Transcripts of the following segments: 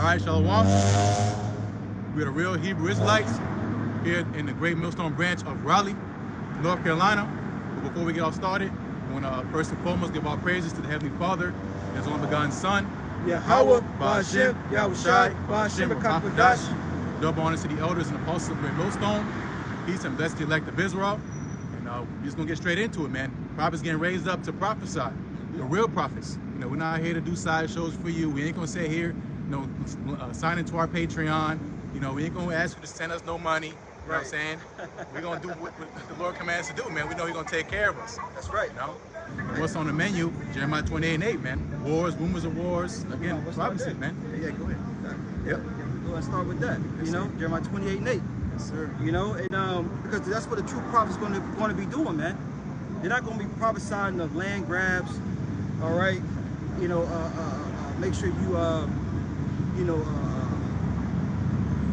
right, Shalom. We're the real Hebrew Israelites here in the Great Millstone branch of Raleigh, North Carolina. But before we get all started, we want to first and foremost give our praises to the Heavenly Father and His only begotten Son, Yahweh, Ba'ashem, Yahushai, Ba'ashem, Rakapadash. Double honors to the elders and apostles of Great Millstone. Peace and bless the elect of Israel. And we're just going to get straight into it, man. Prophets getting raised up to prophesy. The real prophets. You know, we're not here to do sideshows for you. We ain't going to sit here, sign into our Patreon. You know, we ain't going to ask you to send us no money. You know what I'm saying? We're going to do what the Lord commands us to do, man. We know He's going to take care of us. That's right. You know? And what's on the menu? Jeremiah 28:8, man. Wars, rumors of wars. Again, prophecy, man. Yeah, go ahead. Yep. Go and start with that. Yes, you know, sir. Jeremiah 28:8. Yes, sir. You know, and because that's what the true prophets going to be doing, man. They're not going to be prophesying of land grabs. All right. You know, make sure you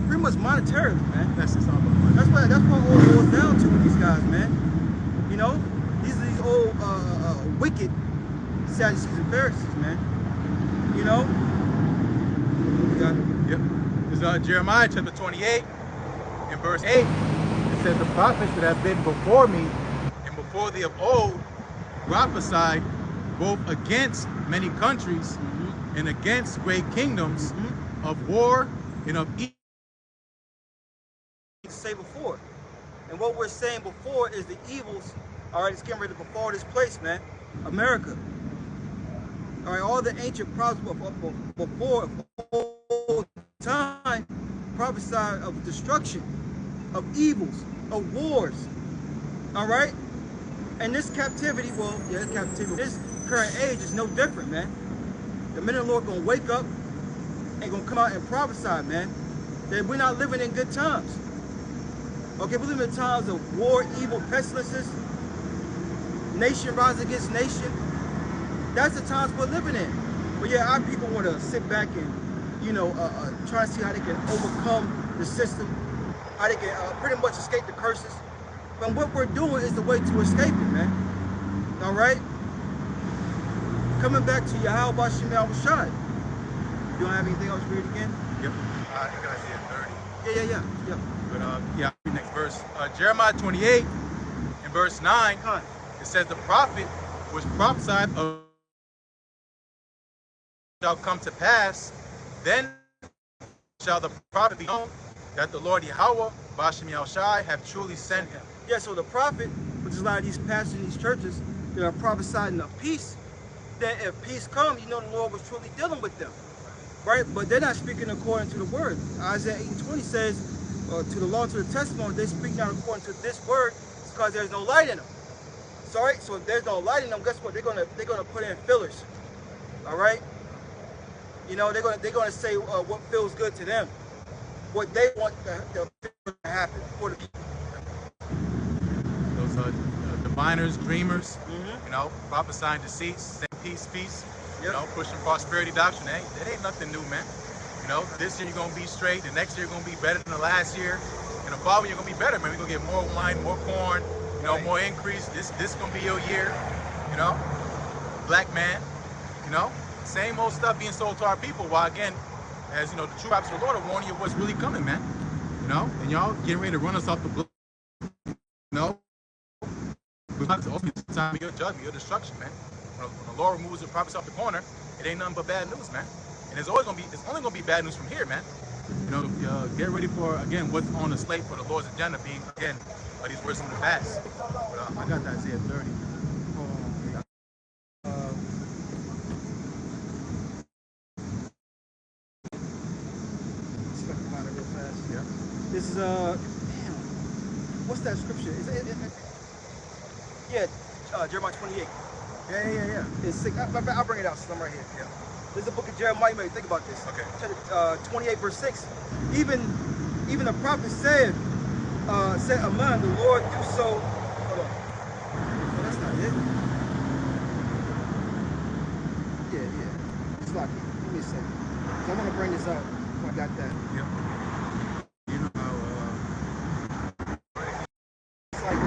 pretty much monetarily, man. That's just all about money. That's what it all boils down to with these guys, man. You know, these are these old wicked Sadducees and Pharisees, man. You know. You got it. Yep. It's Jeremiah chapter 28 and verse 8. It says, the prophets that have been before me and before thee of old prophesied both against many countries and against great kingdoms of war and of evil. Say before, and what we're saying before is the evils. All right, it's getting ready to befall this place, man. America. All right, all the ancient prophets before old time prophesied of destruction, of evils, of wars. All right, and this captivity, this current age is no different, man. The men of the Lord gonna wake up and gonna come out and prophesy, man, that we're not living in good times. Okay, we live in times of war, evil, pestilences, nation rise against nation. That's the times we're living in. But yeah, our people want to sit back and, try to see how they can overcome the system, how they can pretty much escape the curses. But what we're doing is the way to escape it, man. All right? Coming back to Yahweh Ba'ashem Yahushai. You don't have anything else to read again? Yep. I think I see it 30. Yeah. But next verse. Jeremiah 28 and verse 9. It says, the prophet which prophesied of shall come to pass, then shall the prophet be known that the Lord Yahweh Ba'ashem Yahushai have truly sent him. Yeah, so the prophet, which is a lot of these pastors in these churches, they are prophesying of peace. That if peace comes, you know the Lord was truly dealing with them. Right? But they're not speaking according to the word. Isaiah 8:20 says, to the law and to the testimony, they speak not according to this word, it's because there's no light in them. Sorry? So if there's no light in them, guess what? They're gonna put in fillers. All right? You know, they're gonna say what feels good to them, what they want to happen for the people. Those diviners, dreamers, prophesying deceits, saying peace, pushing prosperity doctrine. That ain't nothing new, man. You know, this year you're gonna be straight, the next year you're gonna be better than the last year, and the following year you're gonna be better, man. We're gonna get more wine, more corn, more increase. This is gonna be your year, black man, same old stuff being sold to our people. While again, as the true prophets of the Lord are warning you what's really coming, man. And y'all getting ready to run us off the block. Ultimately, it's time of your judgment, your destruction, man. When the Lord removes the prophets off the corner, it ain't nothing but bad news, man. And it's only gonna be bad news from here, man. Get ready for again what's on the slate for the Lord's agenda, being again these words from the past. But I got that Isaiah 30. See if I can find it real fast. Yeah. This is what's that scripture? Jeremiah 28. Yeah. It's 6. I'll bring it out since I'm right here. Yeah. This is the book of Jeremiah. You may think about this. Okay. Chapter 28, verse 6. Even the prophet said among the Lord do so. Hold on. No, that's not it. Yeah. It's not it. Give me a second. I want to bring this out if I got that. Yeah. You know how It's like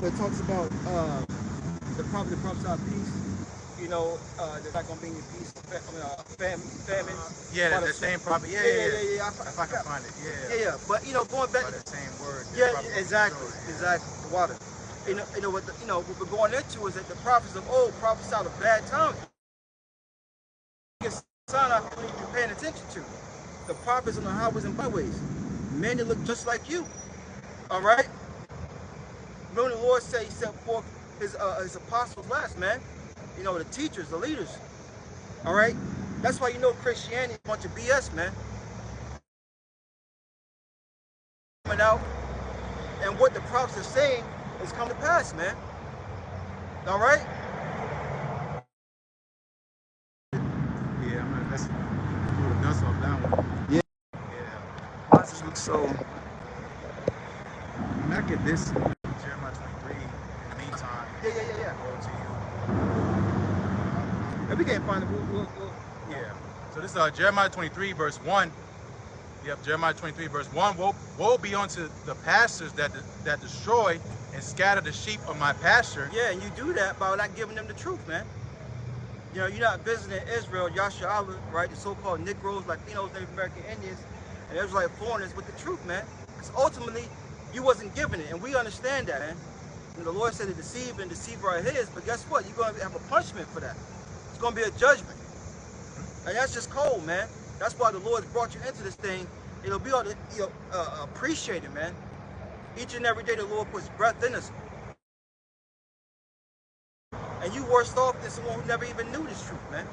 where it talks about the prophet that prophesied peace. there's not gonna be any peace, famine. Yeah, the same prophet. Yeah. If I can find it. Yeah. But going back by the same word. Yeah, exactly. The water. What we're going into is that the prophets of old prophesied of bad times. Sign I don't even be paying attention to. The prophets on the highways and byways. Men that look just like you. All right? Remember the Lord said he sent forth his apostles last, man. The teachers, the leaders. All right? That's why Christianity is a bunch of BS, man. Coming out, and what the prophets are saying is coming to pass, man. All right? Yeah, I'm gonna let's pull the dust off that one. Yeah. Yeah. So I'm gonna get this Jeremiah 23 in the meantime. Yeah. Go to you. If we can't find it, we'll Yeah. So this is Jeremiah 23 verse 1. Yep, Jeremiah 23 verse 1. Woe be unto the pastors that destroy and scatter the sheep of my pasture. Yeah, and you do that by not giving them the truth, man. You're not visiting Israel, Yasharahla, right? The so-called Negroes, Latinos, Native American Indians, and Israelite foreigners with the truth, man. Because ultimately, you wasn't given it, and we understand that, man. The Lord said to deceive and deceiver are his, but guess what? You're going to have a punishment for that. It's going to be a judgment. And that's just cold, man. That's why the Lord's brought you into this thing. It'll be all appreciated, man. Each and every day the Lord puts breath in us. And you worse off than someone who never even knew this truth, man.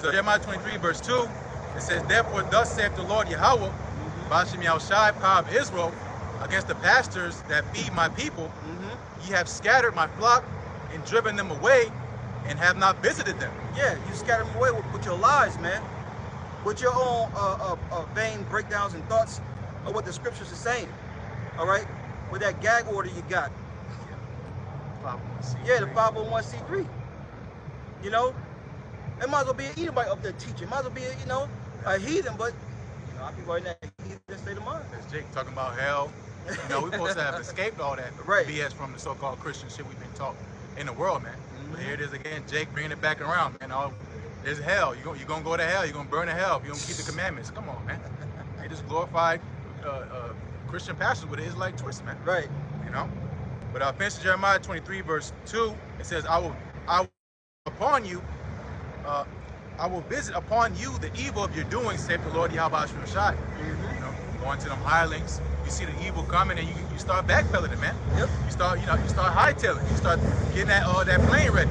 So Jeremiah 23 verse 2, it says, therefore thus saith the Lord Yahweh, Bashem Yahushai, power of Israel, against the pastors that feed my people, ye have scattered my flock and driven them away, and have not visited them. Yeah, you scattered them away with your lies, man. With your own vain breakdowns and thoughts of what the scriptures are saying. All right? With that gag order you got. 501c3. Yeah, the 501c3. It might as well be an Edomite up there teaching. It might as well be a heathen, but I be right now heathen state of mind. That's Jake talking about hell. We're supposed to have escaped all that BS from the so-called Christian shit we've been taught in the world, man. But here it is again, Jake bringing it back around, man. There's hell. You're going to go to hell. You're going to burn in hell if you don't keep the commandments. Come on, man. They just glorified Christian pastors with an Israelite twist, man. Right. But finish Jeremiah 23 verse 2. It says, I will visit upon you the evil of your doing, saith the Lord Yahweh Shai. Going to them hirelings, you see the evil coming, and you start backpedaling, man. Yep. You start hightailing. You start getting that plane ready.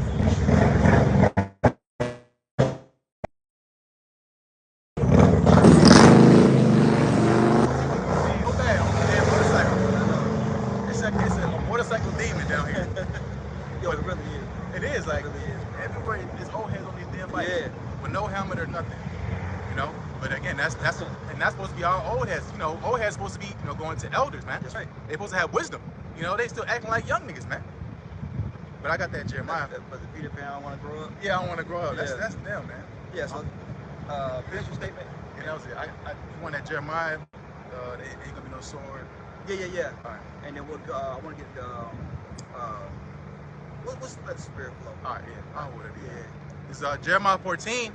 It's a motorcycle demon down here. Yo, it really is. It is like it really is. everywhere. There's old heads on these damn bikes with no helmet or nothing. But again, that's supposed to be our old heads. Old heads supposed to be going to elders, man. That's right. They're supposed to have wisdom. They still acting like young niggas, man. But I got that Jeremiah. But the Peter Pan, I don't want to grow up. Yeah, I don't want to grow up. That's them, man. Yeah. So, finish your statement. Yeah, that was it. I want that Jeremiah. There ain't gonna be no sword. Yeah. All right. And then I want to get what's the spirit flow? All right, yeah. I would have. Yeah. It's Jeremiah 14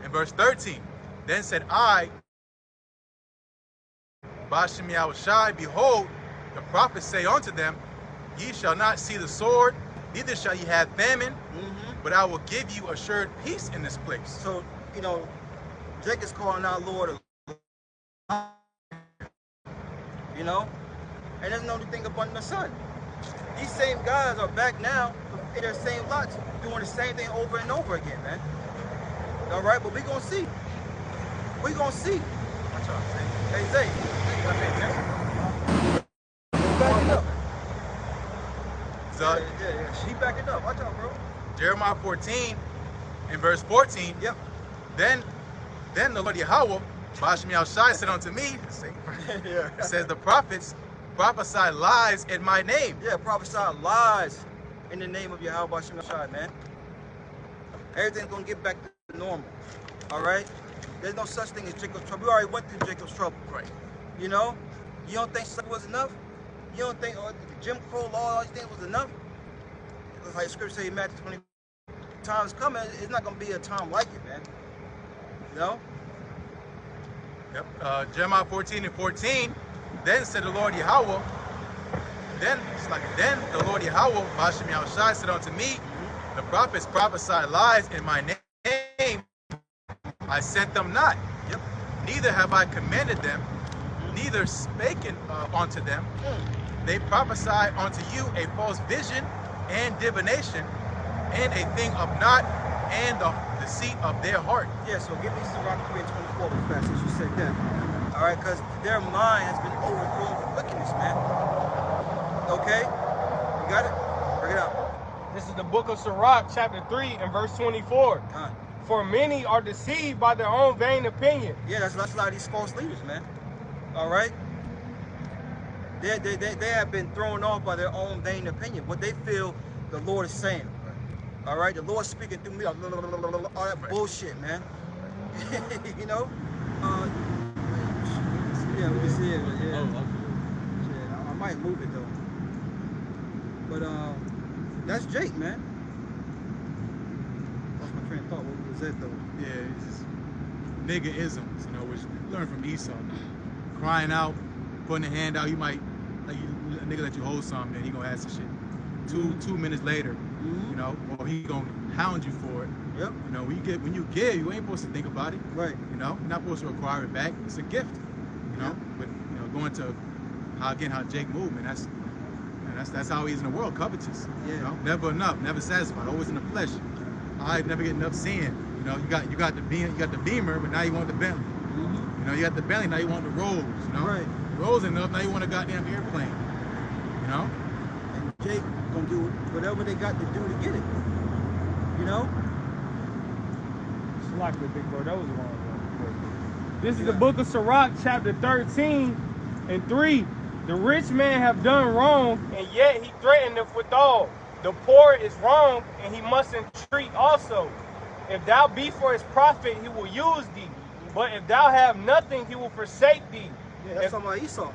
and verse 13. Then said I, Bashem Yahushai, behold, the prophets say unto them, ye shall not see the sword, neither shall ye have famine, but I will give you assured peace in this place. So, Jake is calling our Lord and there's no thing up under the sun. These same guys are back now in their same lots doing the same thing over and over again, man. All right, but we're going to see. We're going to see. Watch out, Hey, Zay. Back it up. Yeah. He back it up. Watch out, bro. Jeremiah 14 and verse 14. Yep. Then the Lord Yahweh, Bashem Yahushai, said unto me, it says the prophets prophesy lies in my name. Yeah, prophesy lies in the name of Yahweh Bashem Yahushai, man. Everything's going to get back to normal. All right? There's no such thing as Jacob's trouble. We already went through Jacob's trouble. Right. You don't think slavery was enough? You don't think the Jim Crow law, all these things was enough? like Scripture say in Matthew 20, times coming, it's not going to be a time like it, man. You know? Yep. Jeremiah 14:14. Then said the Lord Yahweh. Then the Lord Yahweh, Bashem Yahushai, said unto me, the prophets prophesy lies in my name. I sent them not. Yep. Neither have I commanded them, neither spoken unto them. They prophesy unto you a false vision and divination, and a thing of naught, and the deceit of their heart. Yeah, so give me Sirach 3:24 real fast, since you said that. All right, because their mind has been overgrown with wickedness, man. Okay? You got it? Bring it out. This is the book of Sirach, chapter 3, and verse 24. For many are deceived by their own vain opinion. Yeah, that's a lot of these false leaders, man. All right? They have been thrown off by their own vain opinion, what they feel the Lord is saying. All right? The Lord speaking through me, all that bullshit, man. You know? Yeah, we can see it, but yeah. Shit, I might move it, though. But, that's Jake, man. Lost my train of thought. What was that, though? Yeah, it's just nigga-isms, you know, which you learn from Esau. Crying out, putting a hand out, you might, like, a nigga let you hold something, and he gonna ask some shit. Two minutes later, you know, or he gonna hound you for it. Yep. You know, when you give, you ain't supposed to think about it. Right. You know, you're not supposed to acquire it back. It's a gift. You know, but you know, going to how Jake moved, man, that's how he is in the world, covetous. Yeah. You know, never enough, never satisfied, always in the flesh. I never get enough sin. You know, you got the Beamer, but now you want the Bentley. You know, you got the Bentley, now you want the Rolls. You know, right. Rolls enough, now you want a goddamn airplane. You know. And Jake gonna do whatever they got to do to get it. You know. It's like the big bro, that was wrong. This is the book of Sirach, chapter 13 and 3. The rich man have done wrong, and yet he threateneth withal. The poor is wrong, and he must entreat also. If thou be for his profit, he will use thee. But if thou have nothing, he will forsake thee. Yeah, that's talking about Esau,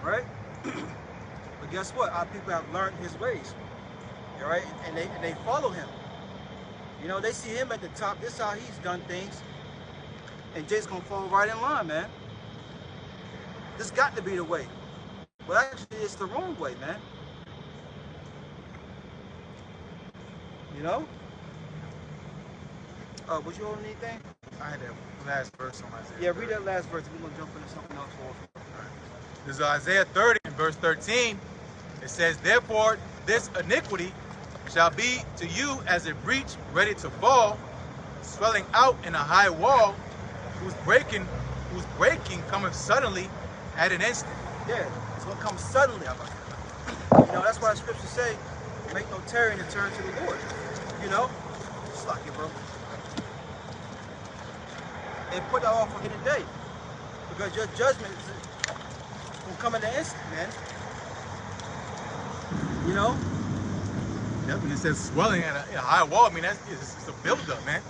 right? But guess what? Our people have learned his ways, all right? And they follow him. You know, they see him at the top. This is how he's done things. And Jake's gonna fall right in line, man. This got to be the way. But actually, it's the wrong way, man. You know? Was you holding anything? I had that last verse on Isaiah. Yeah, read that last verse. We're gonna jump into something else for. This is Isaiah 30 and verse 13. It says, therefore, this iniquity shall be to you as a breach ready to fall, swelling out in a high wall, whose breaking cometh suddenly at an instant. Yeah, it's gonna come suddenly. You know, that's why the scriptures say, make no tarrying and turn to the Lord. You know? Slack it, bro. And put that off for here today. Because your judgment is gonna come in an instant, man. You know? Yep, and it says swelling at a high wall. I mean, it's a buildup, man.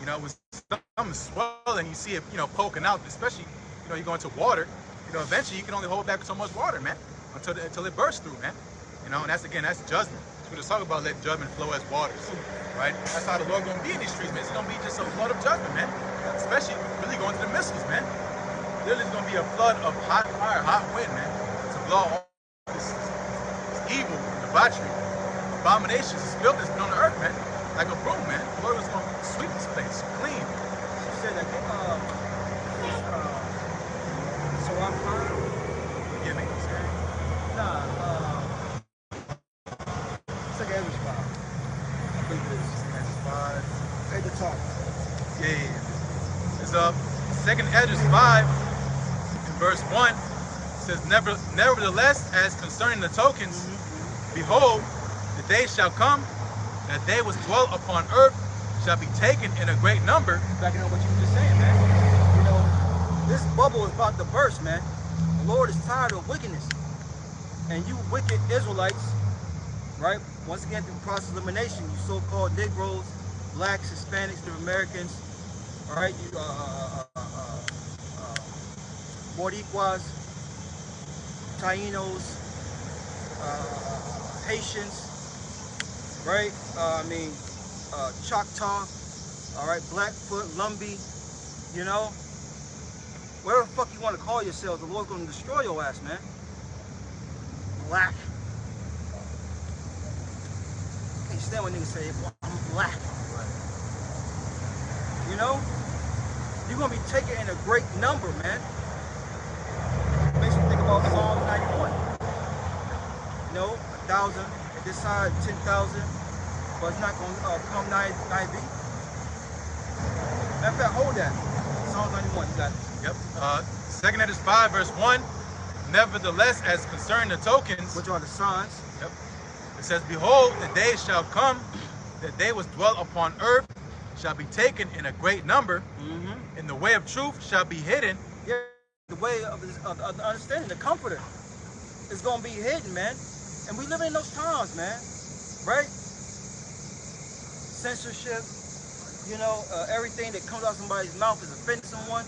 You know, when something swelling, you see it, you know, poking out, especially, you know, you go into water, you know, eventually you can only hold back so much water, man, until it bursts through, man. You know, and that's judgment. We're just talking about letting judgment flow as waters, right? That's how the Lord gonna be in these streets, man. It's gonna be just a flood of judgment, man. Especially really going to the missiles, man. There's gonna be a flood of hot fire, hot wind, man, to blow all this evil, debauchery, abominations, this filth on the earth, man. Like a broom, man. The Lord was gonna sweep this place clean. She said that so I'm Forgive me, sorry. nah, second Ezra 5. I think it is. Ezra 5. At the top. Yeah. It's second Ezra 5 in verse 1. It says, nevertheless, as concerning the tokens, behold, the day shall come that they which dwell upon earth shall be taken in a great number. Backing up what you were just saying, man. You know, this bubble is about to burst, man. The Lord is tired of wickedness. And you wicked Israelites, right? Once again, through process of elimination, you so-called Negroes, blacks, Hispanics, Native Americans, all right? You Boricuas, Tainos, Haitians, right? Choctaw, all right, Blackfoot, Lumbee, you know, whatever the fuck you want to call yourselves, the Lord's going to destroy your ass, man. Black. I can't stand when niggas say, well, I'm black. You know, you're going to be taken in a great number, man. Makes me think about Psalm 91. You know, 1,000 at this side, 10,000, but it's not going to come nigh thee. Matter of fact, hold that. Psalm 91, you got it. Yep. 2 Edges 5, verse 1. Nevertheless, as concerned the tokens, Which are the signs. yep, it says, behold, the days shall come that they which dwell upon earth shall be taken in a great number, and the way of truth shall be hidden. Yeah, the way of the understanding, the comforter is going to be hidden, man. And we live in those times, man. Right? Censorship, you know, everything that comes out of somebody's mouth is offending someone.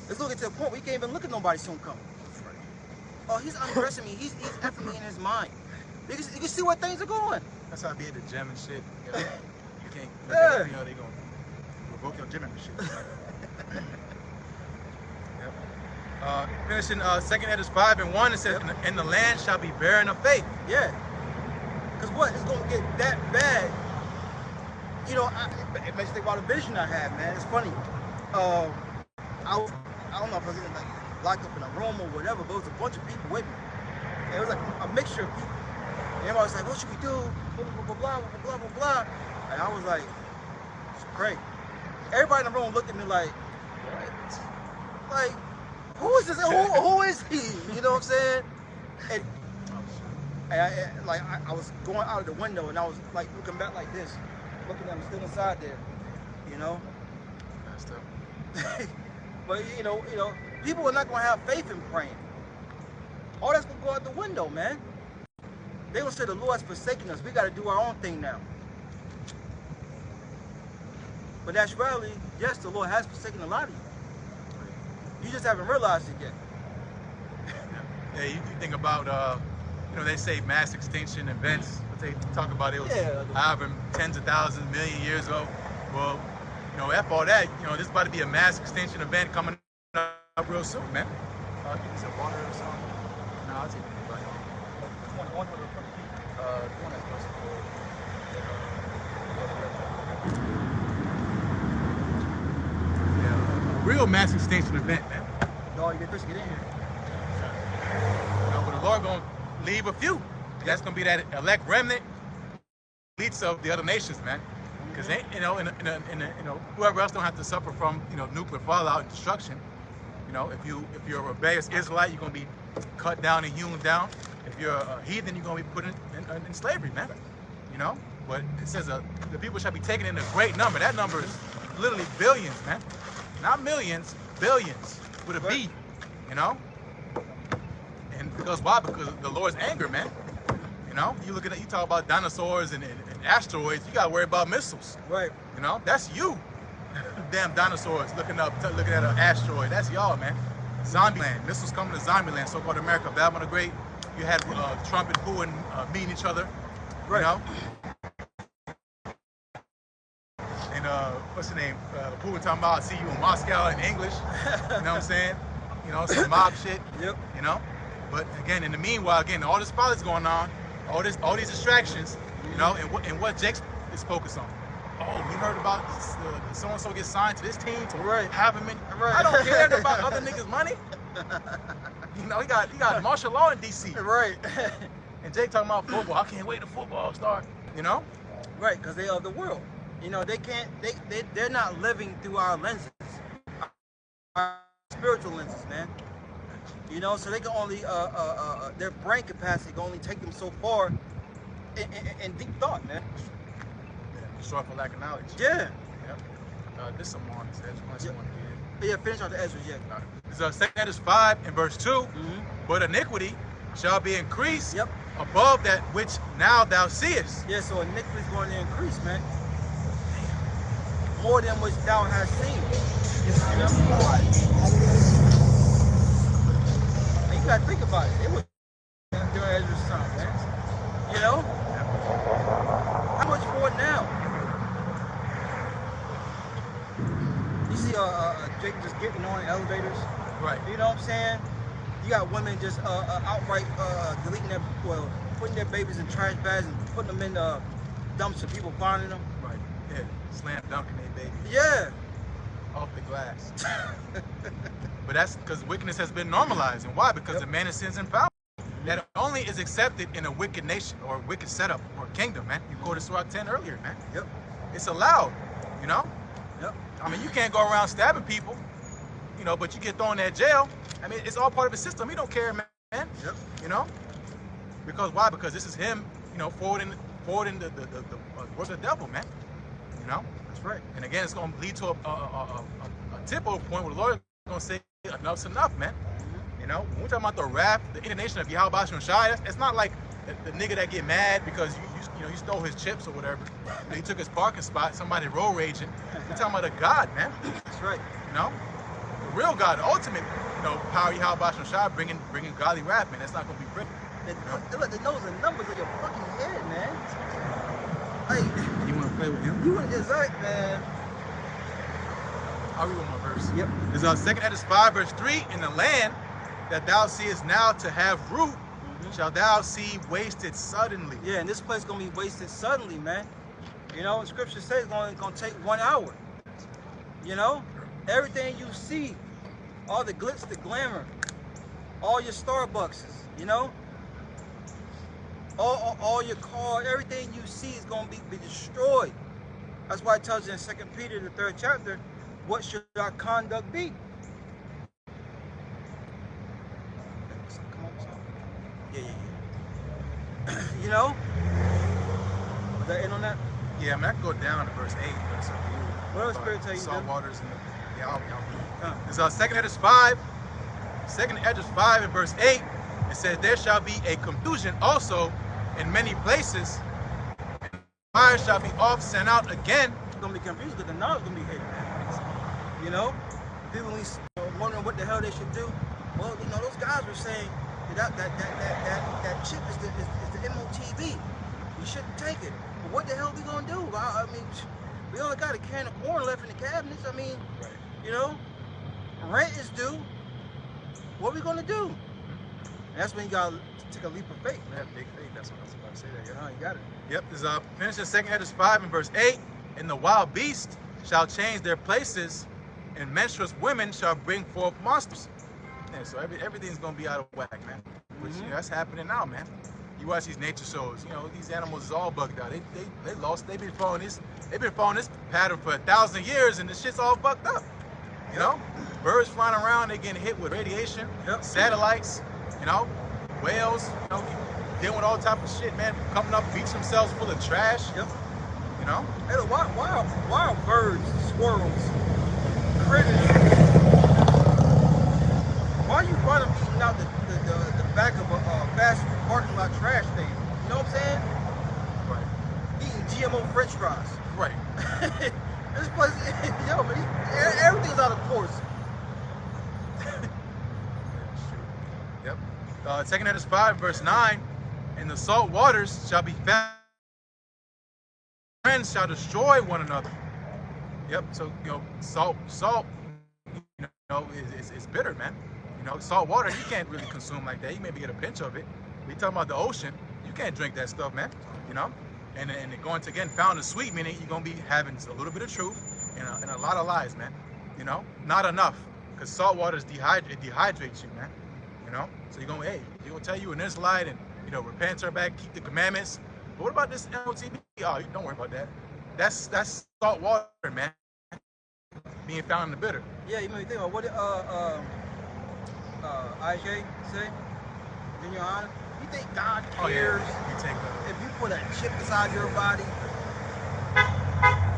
It's looking to the point where you can't even look at nobody soon coming. Oh, he's undressing me. He's effing me in his mind. You can see where things are going. That's how I be at the gym and shit. You know, you can't look Yeah. at it, you know, they gonna revoke your gym membership. Yep. Finishing 2 Edges 5 and 1, it says, and the land shall be barren of faith. Yeah. Because what? It's going to get that bad. You know, it makes me think about a vision I had, man. It's funny. I don't know if I was in, like, locked up in a room or whatever, but it was a bunch of people with me. And it was like a mixture of people. And everybody was like, what should we do? Blah, blah, blah, blah, blah, blah, blah, blah. And I was like, just pray. Everybody in the room looked at me like, what? Like, who is this? Who is he? You know what I'm saying? And I was going out of the window and I was like looking back like this, looking at him still inside there, you know. That's tough. But you know, people are not gonna have faith in praying. All that's gonna go out the window, man. They gonna say the Lord has forsaken us. We gotta do our own thing now. But in actuality, yes, the Lord has forsaken a lot of you. You just haven't realized it yet. Yeah, you think about, you know, they say mass extinction events, but they talk about it was however tens of thousands, million years ago. Well, you know, F all that, you know, this is about to be a mass extinction event coming up real soon, man. I think it's a water or something. No, I'll take it. Which one? The One that's close to yeah, a real mass extinction event, man. No, you get fish to get in here. You know, but the Lord gonna leave a few. That's gonna be that elect remnant, elites of the other nations, man. Because they, you know, you know, whoever else don't have to suffer from, you know, nuclear fallout and destruction. You know, if you're a rebellious Israelite, you're gonna be cut down and hewn down. If you're a heathen, you're gonna be put in slavery, man. You know, but it says the people shall be taken in a great number. That number is literally billions, man. Not millions, billions with a B. You know, and because why? Because of the Lord's anger, man. You know, you talk about dinosaurs and asteroids. You gotta worry about missiles. Right. You know, that's you. Damn dinosaurs looking at an asteroid. That's y'all, man. Zombieland. Missiles coming to Zombieland, so-called America. Babylon the Great. You had Trump and Putin meeting each other. Right. You know. And what's the name? Putin talking about, "I see you in Moscow" in English. You know what I'm saying? You know, some mob shit. Yep. You know. But again, in the meanwhile, again, all this politics going on, all these distractions. You know, and what Jake is focused on. Oh, you heard about so and so get signed to this team to have him in. I don't care about other niggas' money. You know, he got martial law in DC. Right. And Jake talking about football. I can't wait till football start. You know. Right, because they are the world. You know, they can't. They're not living through our lenses, our spiritual lenses, man. You know, so they can only their brain capacity can only take them so far in deep thought, man. Destroy for lack of knowledge. Yeah. Yep. This some more on this edge. Unless you want to Yeah, finish out the Ezra, yeah. This 2 Edges 5 and verse 2. But iniquity shall be increased above that which now thou seest. Yeah, so iniquity is going to increase, man. More than which thou hast seen. And you got to think about it. It was during Ezra's time, man. see Jake just getting on elevators. Right. You know what I'm saying? You got women just outright deleting their, well, putting their babies in trash bags and putting them in dumps and people finding them. Right. Yeah. Slam dunking their baby Yeah. off the glass. But that's because wickedness has been normalized. And why? Because the man of sins and power. That only is accepted in a wicked nation or a wicked setup or kingdom, man. You quoted Surah 10 earlier, man. Yep. It's allowed, you know? Yep. I mean, you can't go around stabbing people, you know, but you get thrown in jail. I mean, it's all part of the system. He don't care, man. Yep. You know? Because why? Because this is him, you know, forwarding the work of the devil, man. You know? That's right. And again, it's going to lead to a tip-over point where the Lord is going to say, enough's enough, man. You know, when we're talking about the wrath, the indignation of Yahweh Bashan Shai, it's not like the nigga that get mad because you stole his chips or whatever. You know, he took his parking spot, somebody road raging. We're talking about a God, man. That's right. You know, the real God, the ultimate, you know, power Yahweh Bashan Shai, bringing godly wrath, man. That's not gonna be pretty. Look, the nose and numbers of your fucking head, man. Hey, You want to play with him? you want to exact, man. I'll read one more verse. Yep. It's 2 Esdras 5, verse 3. In the land that thou seest now to have root, shall thou see wasted suddenly. Yeah, and this place gonna be wasted suddenly, man. You know, scripture says it's gonna take 1 hour. You know, everything you see, all the glitz, the glamour, all your Starbuckses, you know, all your car, everything you see is gonna be destroyed. That's why it tells you in 2 Peter, the 3rd chapter, what should our conduct be? Yeah. You know? Was that in on that? Yeah, I mean, I can go down to verse 8, but it's up to you. Whatever Spirit tell you to Salt do. waters and y'all. Uh. It's 2 Esdras 5. 2 Esdras 5 and verse 8. It says, there shall be a confusion also in many places. Fire shall be oft sent out again. It's gonna be confused because the knowledge gonna be hidden. You know? People wondering what the hell they should do. Well, you know, those guys were saying that chip is the MOTB. You shouldn't take it. But what the hell we gonna do? I mean, we only got a can of corn left in the cabinets. I mean, Right. you know, rent is due. What we gonna do? And that's when you gotta take a leap of faith. Yeah, big faith. That's what I was about to say. That, yeah. You got it. Yep. This finishing 2 Esdras 5 and verse 8. And the wild beasts shall change their places, and menstruous women shall bring forth monsters. Yeah, so everything's gonna be out of whack, man. Which you know, that's happening now, man. You watch these nature shows, you know, these animals is all bugged out. They lost. They've been following this pattern for 1,000 years, and the shit's all fucked up. You know, birds flying around, they getting hit with radiation, satellites, you know, whales, you know, dealing with all type of shit, man. Coming up, beach themselves full of trash. Yep. You know. Hey, look, why are birds, squirrels, critters? Why are you running eating out the back of a fast food parking lot trash thing? You know what I'm saying? Right. Eating GMO French fries. Right. This place, yo, man, everything's out of course. Yep. 2 Esdras 5 verse 9. And the salt waters shall be found. Friends shall destroy one another. Yep. So you know, salt, you know, is bitter, man. You know, salt water you can't really consume like that. You maybe get a pinch of it. We talking about the ocean. You can't drink that stuff, man. You know, and going to again found is sweet, meaning you're gonna be having a little bit of truth and a lot of lies, man. You know, not enough, because salt water dehydrates you, man. You know, so you're gonna tell you in this light and you know repent, turn back, keep the commandments. But what about this MOTB? Oh, don't worry about that. That's salt water, man. Being found in the bitter. Yeah, you know, you think about what did IJ say in your honor? You think God cares You take if you put a chip inside your body?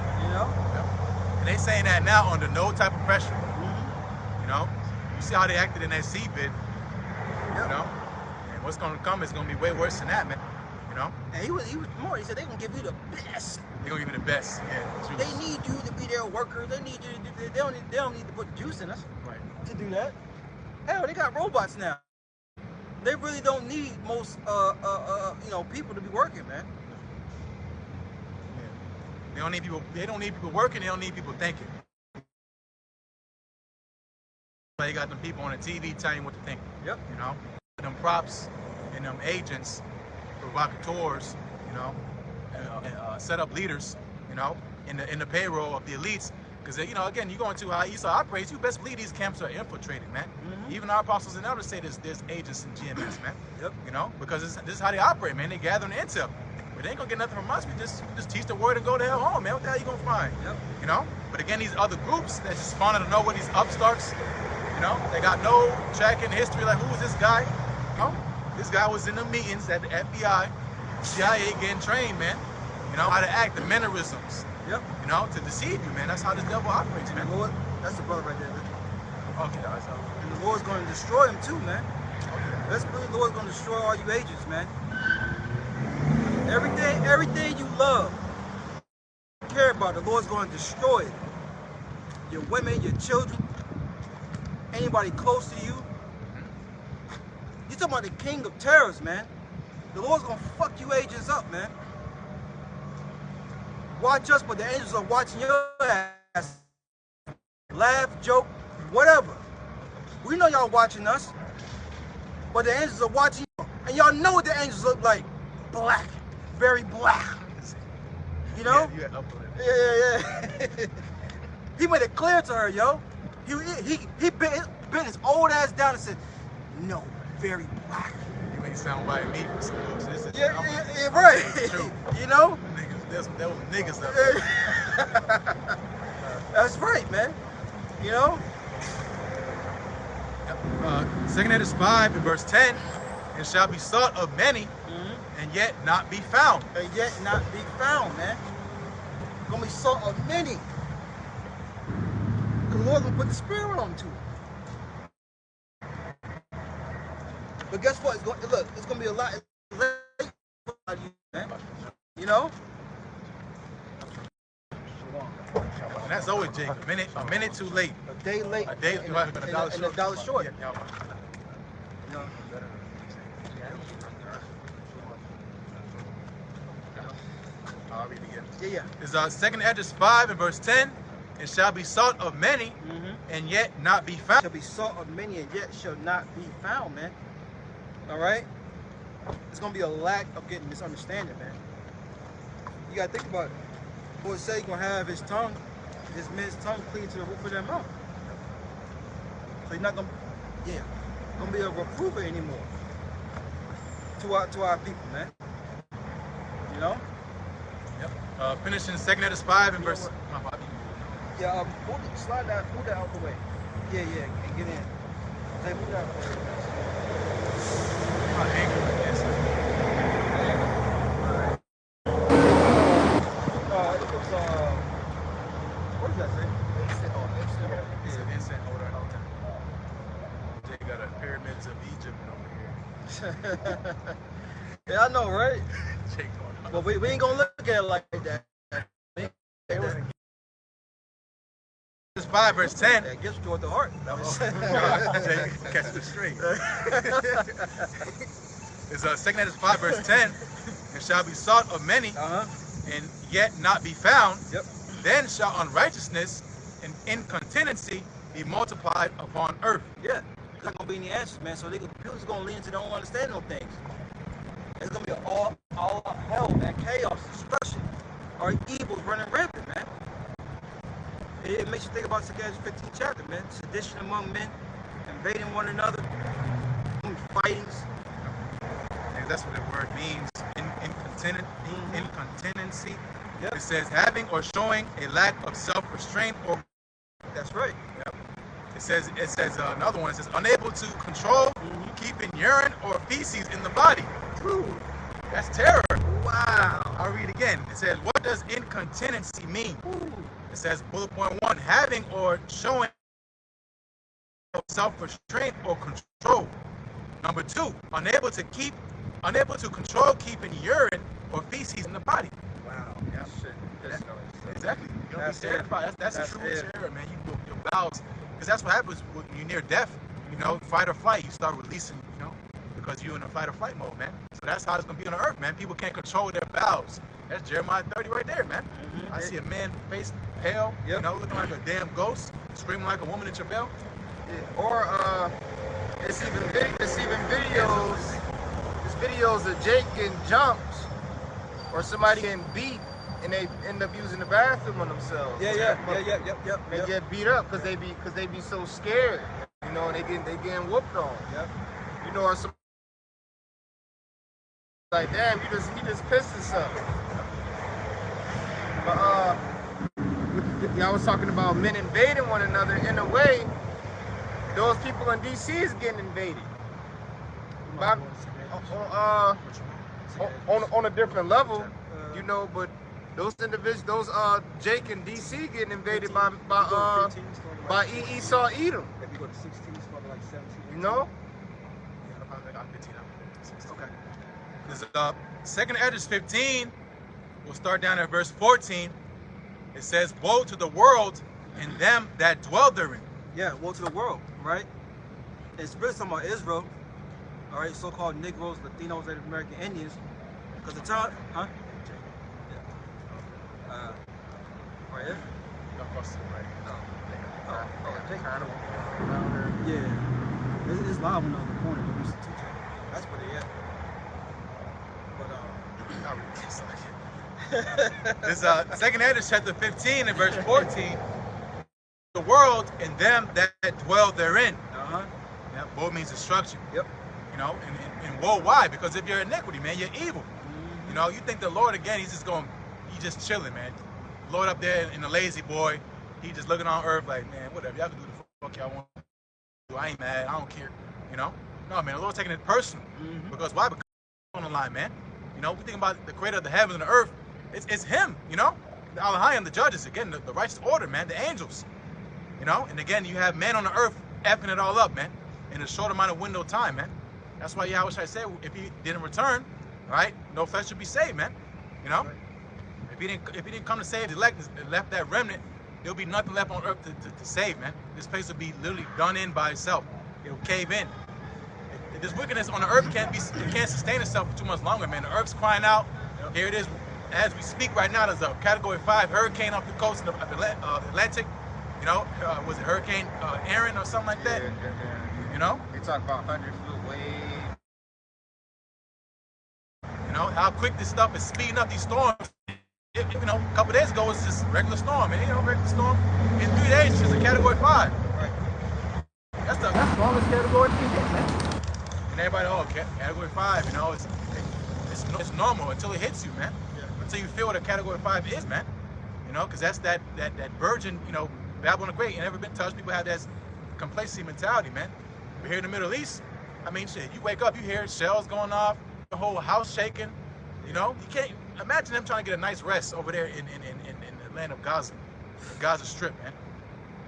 You know? and they saying that now under no type of pressure. You know, you see how they acted in that C bid. You know, and what's gonna come is gonna be way worse than that, man. You know. And he was more. He said they're gonna give you the best. They're gonna give you the best. Yeah. True. They need you to be their workers. They need you to do. They don't need to put the juice in us Right. to do that. Hell, they got robots now. They really don't need most you know, people to be working, man. Yeah. They don't need people. They don't need people working. They don't need people thinking. You got them people on the TV telling you what to think. Yep. You know, them props and them agents, provocateurs, you know, set up leaders, you know, in the payroll of the elites. Because, you know, again, you go into how Esau operates, you best believe these camps are infiltrated, man. Even our apostles and elders say there's agents in GMS, man. Yep. You know, because this is how they operate, man. They gather an intel. But they ain't gonna get nothing from us. We just teach the word and go the hell home, man. What the hell you gonna find? Yep. You know? But again, these other groups that just wanted to know what these upstarts, you know, they got no track in history, like who is this guy? You know? This guy was in the meetings at the FBI, CIA getting trained, man. You know, how to act, the mannerisms. Yep. You know, to deceive you, man. That's how this devil operates, man. The Lord, that's the brother right there, man. Okay, that's all. And the Lord's going to destroy him too, man. Okay. Let's believe the Lord's going to destroy all you agents, man. Everything you love, care about, the Lord's going to destroy it. Your women, your children, anybody close to you. You're talking about the king of terrors, man. The Lord's going to fuck you agents up, man. Watch us, but the angels are watching your ass. Laugh, joke, whatever. We know y'all watching us, but the angels are watching you. And y'all know what the angels look like. Black. Very black. You know? Yeah. He made it clear to her, yo. He bent his old ass down and said, no, very black. You ain't sound like me. Yeah, right. You know? There was niggas up there. That's right, man. You know? 2 Edges 5 and verse 10, and shall be sought of many, and yet not be found. And yet not be found, man. Gonna be sought of many. The Lord's gonna put the spirit on them too. But guess what? It's gonna be a lot late for you, man. You know? And that's always Jake. A minute too late. A day late. A day and a dollar short. a dollar short. Yeah. You know? I'll read it again. Yeah. It's 2 Edges 5 and verse 10. It shall be sought of many, and yet not be found. Shall be sought of many, and yet shall not be found, man. All right? It's gonna be a lack of getting misunderstanding, man. You gotta think about it. The Lord said he's gonna have his men's tongue clean to the roof of their mouth. So he's not gonna be a reprover anymore to our people, man. You know? Yep. Finishing 2 Edges 5 and verse. Yeah, move that out the way. Yeah, and get in. Hey, move that out the way. My ankle, yes. What does that say? It's an incense holder. They got a pyramids of Egypt over here. Yeah, I know, right? But we ain't gonna look at it like that. It's 5 verse 10. That gets toward the heart. Catch it straight. It's 2 Edges 5 verse 10. And shall be sought of many, and yet not be found. Yep. Then shall unrighteousness and incontinency be multiplied upon earth. Yeah. There's not gonna be any answers, man. So people just gonna lean into their own understanding of things. It's gonna be all hell, man, chaos, destruction, or evils running rampant, man. It makes you think about 2 Edges 15th chapter, man. Sedition among men, invading one another, fightings. And that's what the word means. Incontinency. Yep. It says having or showing a lack of self-restraint or. That's right. Yep. It says another one. It says unable to control, keeping urine or feces in the body. True. That's terror. Wow. I'll read again. It says, what does incontinency mean? Ooh. It says bullet point 1, having or showing self-restraint or control. Number 2, unable to control keeping urine or feces in the body. Wow. Yeah. Shit. Exactly. You don't be terrified. That's a true it. terror, man. Your bowels, because that's what happens when you're near death. You know, fight or flight. You start releasing, you know, because you're in a fight or flight mode, man. So that's how it's gonna be on the earth, man. People can't control their bowels. That's Jeremiah 30 right there, man. I see a man face pale, you know, looking like a damn ghost, screaming like a woman in travail. or it's even videos. There's videos of Jake getting jumped or somebody getting beat and they end up using the bathroom on themselves. Yep. They get beat up because they be so scared, you know, and they getting whooped on. Yep. You know, or some like, damn, he just pissed himself. But I was talking about men invading one another. In a way, those people in DC is getting invaded. On a different level, you know, but those individuals, those Jake and DC getting invaded by Esau Edom. If you go to 16, it's probably like 17. You know? Okay. Because Second Esdras 15, we'll start down at verse 14. It says, "Woe to the world and them that dwell therein." Yeah, woe to the world, right? It's really talking about Israel, all right, so-called Negroes, Latinos, Native American Indians, because the time, huh? Right here? Yeah, it's live on the other corner. That's where they at. But This Second Esdras chapter 15 and verse 14. The world and them that dwell therein. Yeah, woe means destruction. Yep. You know, and woe, why? Because if you're iniquity, man, you're evil. You know, you think the Lord again, he's just chilling, man. Lord up there in the lazy boy, he just looking on earth like, man, whatever, y'all can do the fuck y'all want to do. I ain't mad, I don't care. You know? No, man, the Lord's taking it personal. Because why? Because on the line, man. You know, we think about the creator of the heavens and the earth. It's him, you know? The Elohim, the judges, again, the righteous order, man, the angels. You know? And again, you have man on the earth effing it all up, man, in a short amount of window of time, man. That's why Yahweh Shai said, if he didn't return, right, no flesh should be saved, man. You know? If he didn't come to save the elect and left that remnant, there'll be nothing left on earth to save, man. This place will be literally done in by itself. It'll cave in. If this wickedness on the earth can't sustain itself for 2 months longer, man. The earth's crying out. Here it is. As we speak right now, there's a Category 5 hurricane off the coast of the Atlantic. You know, was it Hurricane Aaron or something like that? Yeah. You know? They talk about 100-foot wave. You know, how quick this stuff is speeding up these storms. You know, a couple days ago, it was just regular storm. And, you know, regular storm. In 3 days, it's just a Category 5. right. That's the strongest Category 3 hit, man. And everybody, oh, Category 5, you know, it's normal until it hits you, man. Yeah. Until you feel what a Category 5 is, man. You know, because that's that virgin, you know, Babylon the Great ain't never been touched. People have that complacency mentality, man. But here in the Middle East, I mean, shit, you wake up, you hear shells going off, the whole house shaking. You know, you can't imagine them trying to get a nice rest over there in the land of Gaza, the Gaza Strip, man.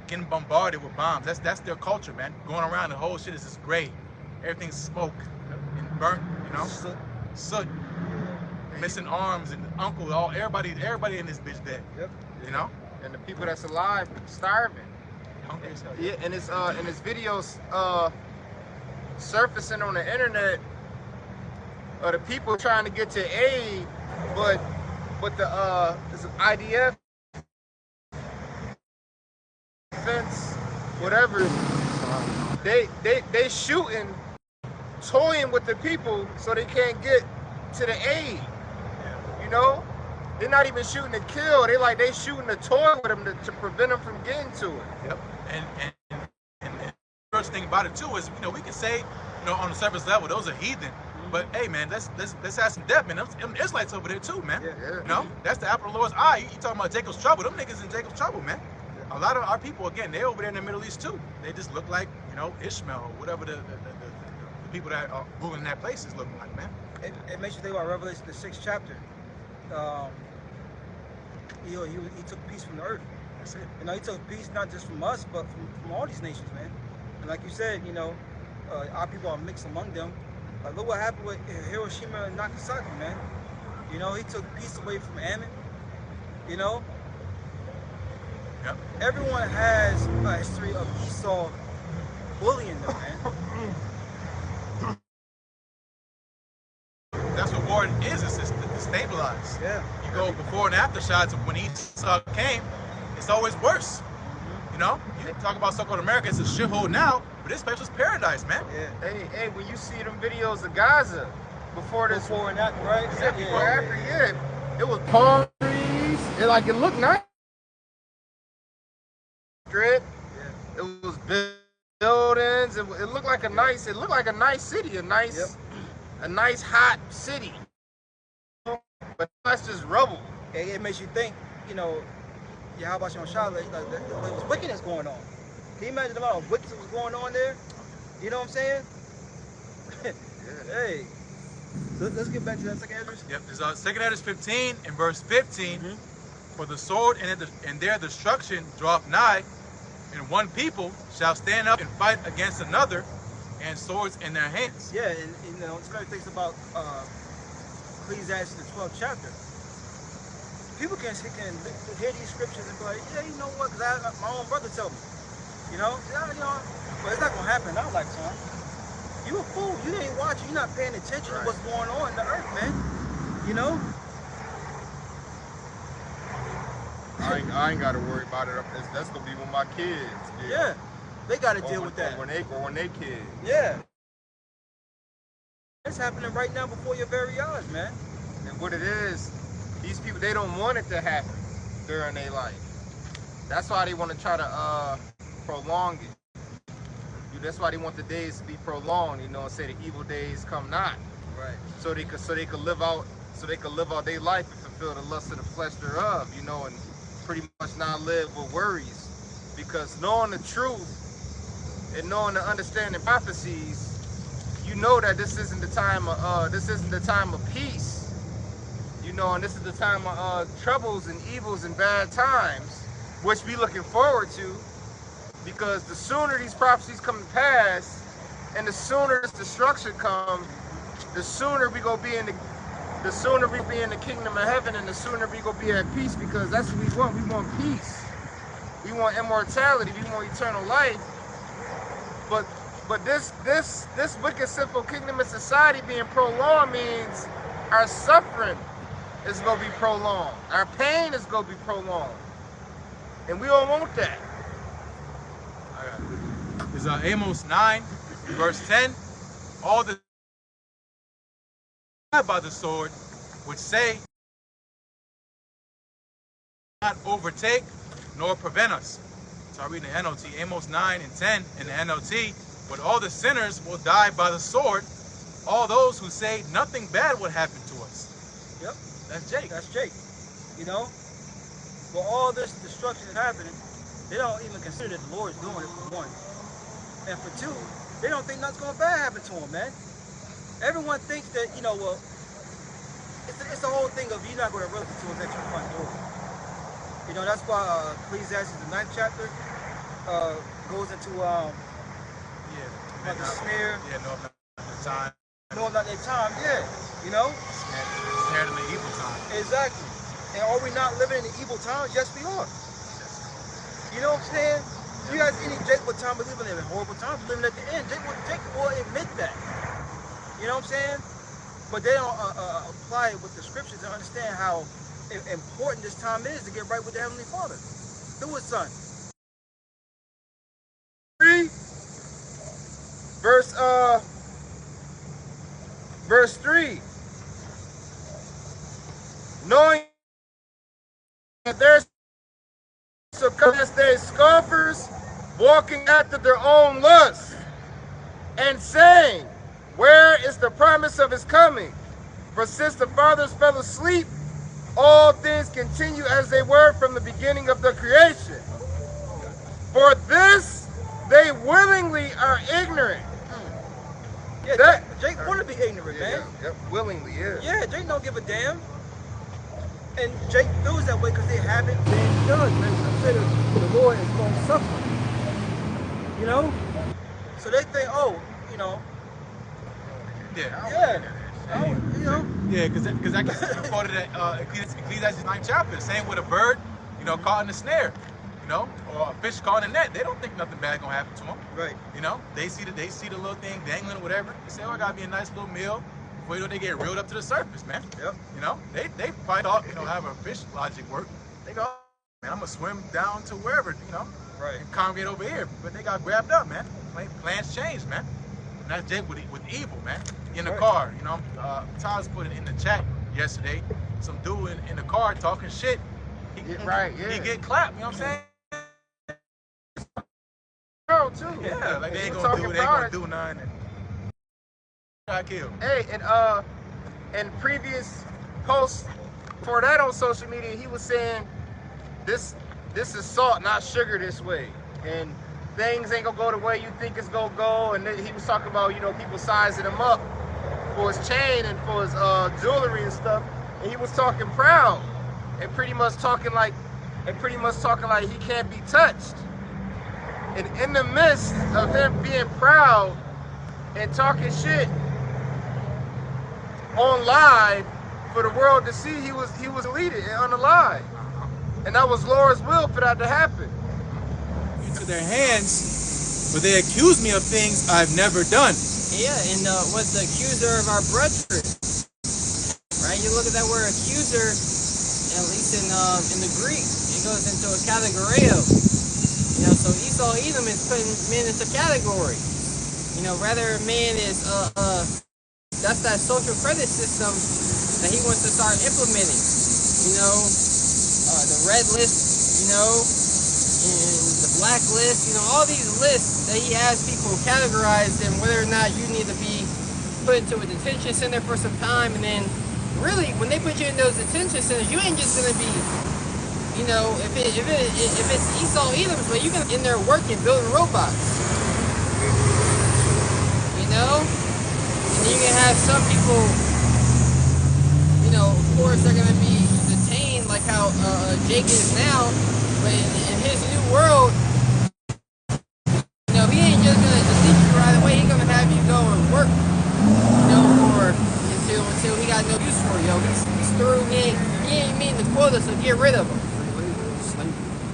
Getting bombarded with bombs. That's their culture, man. Going around, the whole shit is just gray. Everything's smoke and burnt, you know. Soot. Missing arms and uncle, everybody in this bitch dead. Yep. You know? And the people that's alive starving. Hungry as hell. Yeah, and it's videos surfacing on the internet of the people trying to get to aid, but the this IDF defense, whatever, they shooting, toying with the people so they can't get to the aid. You know? They're not even shooting to kill. They shooting to toy with them to prevent them from getting to it. Yep. And the first thing about it too is, you know, we can say, you know, on the surface level, those are heathen. But hey, man, let's have some depth, man. Them Israelites over there too, man. Yeah. You know, that's the apple of the Lord's eye. You talking about Jacob's trouble? Them niggas in Jacob's trouble, man. A lot of our people, again, they're over there in the Middle East too. They just look like, you know, Ishmael or whatever the people that are ruling that place is looking like, man. It makes you think about Revelation, the 6th chapter. You know, he took peace from the earth. That's it. You know, he took peace not just from us, but from all these nations, man. And like you said, you know, our people are mixed among them. Look what happened with Hiroshima and Nagasaki, man. You know, he took peace away from Ammon. You know, Yep. everyone has a history of Esau bullying them, man. That's what war is. It's to stabilize. Yeah. You go before and after shots of when Esau came, it's always worse. You know, you talk about so-called America, it's a shithole now, but this place was paradise, man. Yeah. Hey, when you see them videos of Gaza before this, Before and after, right? yeah, before after, yeah, it was palm trees. It looked nice. Strip. Yeah. It was buildings. It looked like a nice. It looked like a nice city. A nice hot city. But that's just rubble. It makes you think, you know, how about you on Charlotte? Like, there was wickedness going on. Can you imagine the amount of wickedness that was going on there? You know what I'm saying? Hey. So let's get back to that second address. Yep, there's second Esdras 15 and verse 15. For the sword and their destruction draweth nigh, and one people shall stand up and fight against another, and swords in their hands. Yeah, and you know, somebody thinks about Ecclesiastes, the 12th chapter. People can hear these scriptures and be like, yeah, you know what? Because my own brother told me, you know, but it's not gonna happen in our lifetime. You a fool. You ain't watching. You're not paying attention to what's going on in the earth, man. You know. I ain't got to worry about it. That's gonna be with my kids. Yeah, they got to deal with that. When they kids. Yeah. It's happening right now before your very eyes, man. And what it is, these people, they don't want it to happen during their life. That's why they want to try to prolong it. That's why they want the days to be prolonged, you know, and say the evil days come not. Right. So they could live out their life and fulfill the lust of the flesh thereof, you know, and pretty much not live with worries. Because knowing the truth and knowing the understanding prophecies, you know that this isn't the time of peace. You know, and this is the time of troubles and evils and bad times, which we looking forward to. Because the sooner these prophecies come to pass, and the sooner this destruction comes, the sooner we be in the kingdom of heaven, and the sooner we gonna be at peace. Because that's what we want. We want peace. We want immortality. We want eternal life. But this wicked, sinful kingdom of society being prolonged means our suffering is gonna be prolonged. Our pain is gonna be prolonged, and we don't want that. There's Amos 9, verse 10. All the by the sword, which say, not overtake nor prevent us. So I read in the NLT, Amos 9 and 10 in the NLT. But all the sinners will die by the sword. All those who say nothing bad would happen to us. Yep. That's Jake. That's Jake. You know, for all this destruction that's happening, they don't even consider that the Lord is doing it, for one. And for two, they don't think nothing's going to bad happen to them, man. Everyone thinks that, you know, well, it's the whole thing of you're not going to really to us at your front door. You know, that's why Ecclesiastes, the 9th chapter, goes into about the snare. Yeah, no, not the time. No, not their time, yeah. You know? Snared in the evil time. Exactly. And are we not living in the evil times? Yes, we are. You know what I'm saying? You guys, any Jake what time we living in horrible times, living at the end. Jake will admit that. You know what I'm saying? But they don't apply it with the scriptures and understand how important this time is to get right with the Heavenly Father through His Son. 3, verse 3. Knowing that there shall come this day scoffers, walking after their own lusts, and saying, where is the promise of His coming? For since the fathers fell asleep, all things continue as they were from the beginning of the creation. For this they willingly are ignorant. Yeah, Jake want to be ignorant, man. Yeah, willingly, yeah. Yeah, Jake don't give a damn. And Jake feels that way because they haven't been judged, man. Consider the Lord is going to suffer. You know? So they think, oh, you know. Yeah. You know. Yeah, because that gets quoted at Ecclesiastes 9th chapter, same with a bird, you know, caught in a snare, you know, or a fish caught in a net. They don't think nothing bad gonna happen to them. Right. You know, they see the little thing dangling or whatever. They say, oh, I gotta be a nice little meal. Before you know, they get reeled up to the surface, man. Yep. You know, they probably thought, you know, have a fish logic work. They go, man, I'm gonna swim down to wherever, you know. Right. and congregate over here. But they got grabbed up, man. Plans changed, man. And that's Jake with evil, man. In the car, you know. Tyler's put it in the chat yesterday. Some dude in the car talking shit. He get clapped. You know what I'm saying? Too. Yeah, like they ain't gonna do nothing. And got killed. Hey, and in previous posts for that on social media, he was saying this is salt, not sugar this way. And things ain't gonna go the way you think it's gonna go. And he was talking about, you know, people sizing him up for his chain and for his jewelry and stuff. And he was talking proud and pretty much talking like he can't be touched. And in the midst of him being proud and talking shit on live for the world to see, he was deleted and unalive. And that was Laura's will for that to happen. Into their hands, but they accuse me of things I've never done. Yeah, and was the accuser of our brethren. Right? You look at that word accuser, at least in the Greek, it goes into a categoreo. You know, so Esau Edom is putting men into categories. You know, rather man is that's that social credit system that he wants to start implementing. You know, the red list, you know, and the black list, you know, all these lists that he has people categorized and whether or not you need to be put into a detention center for some time. And then really when they put you in those detention centers, you ain't just gonna be, you know, if it's Esau Edom's way, you're gonna be in there working, building robots. You know? And then you can have some people, you know, of course they're gonna be detained like how Jake is now, but in his new world, you know, he ain't just gonna delete you right away, he's gonna have you go and work, you know, until he got no use for you. He's through, he ain't meeting the quota, so get rid of him.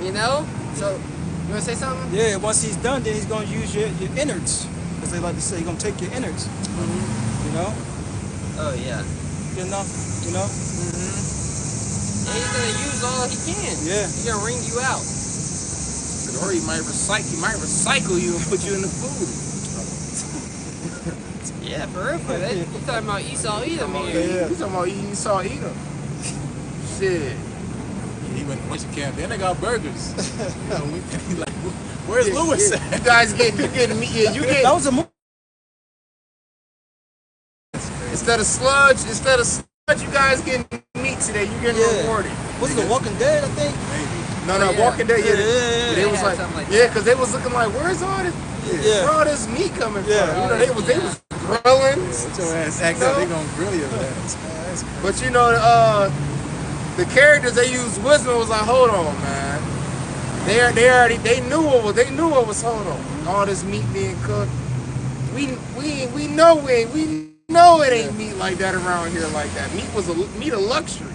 You know? So, you want to say something? Yeah, once he's done, then he's going to use your innards. As they like to say, he's going to take your innards. You know? Oh, yeah. Good enough, you know? And he's going to use all he can. Yeah. He's going to wring you out. Or he might recycle you and put you in the food. Yeah, for real. You're talking about Esau Edom here. Yeah, he's talking about Esau Edom. Shit. He went to Winter camp. Then they got burgers. And he like, where's Lewis at? You guys getting meat. Yeah, That was a movie. instead of sludge, you guys getting meat today. You getting rewarded. Was it The Walking Dead, I think? No, Walking Dead. Yeah. They was like, something like yeah, because they was looking like, where's all this? Yeah. Where all this meat coming from? Yeah. You know, they was grilling. Let your ass act up. They gonna grill your ass. But you know, the characters they used wisdom was like, hold on, man. They knew what was hold on. All this meat being cooked. We know it ain't meat like that around here like that. Meat a luxury.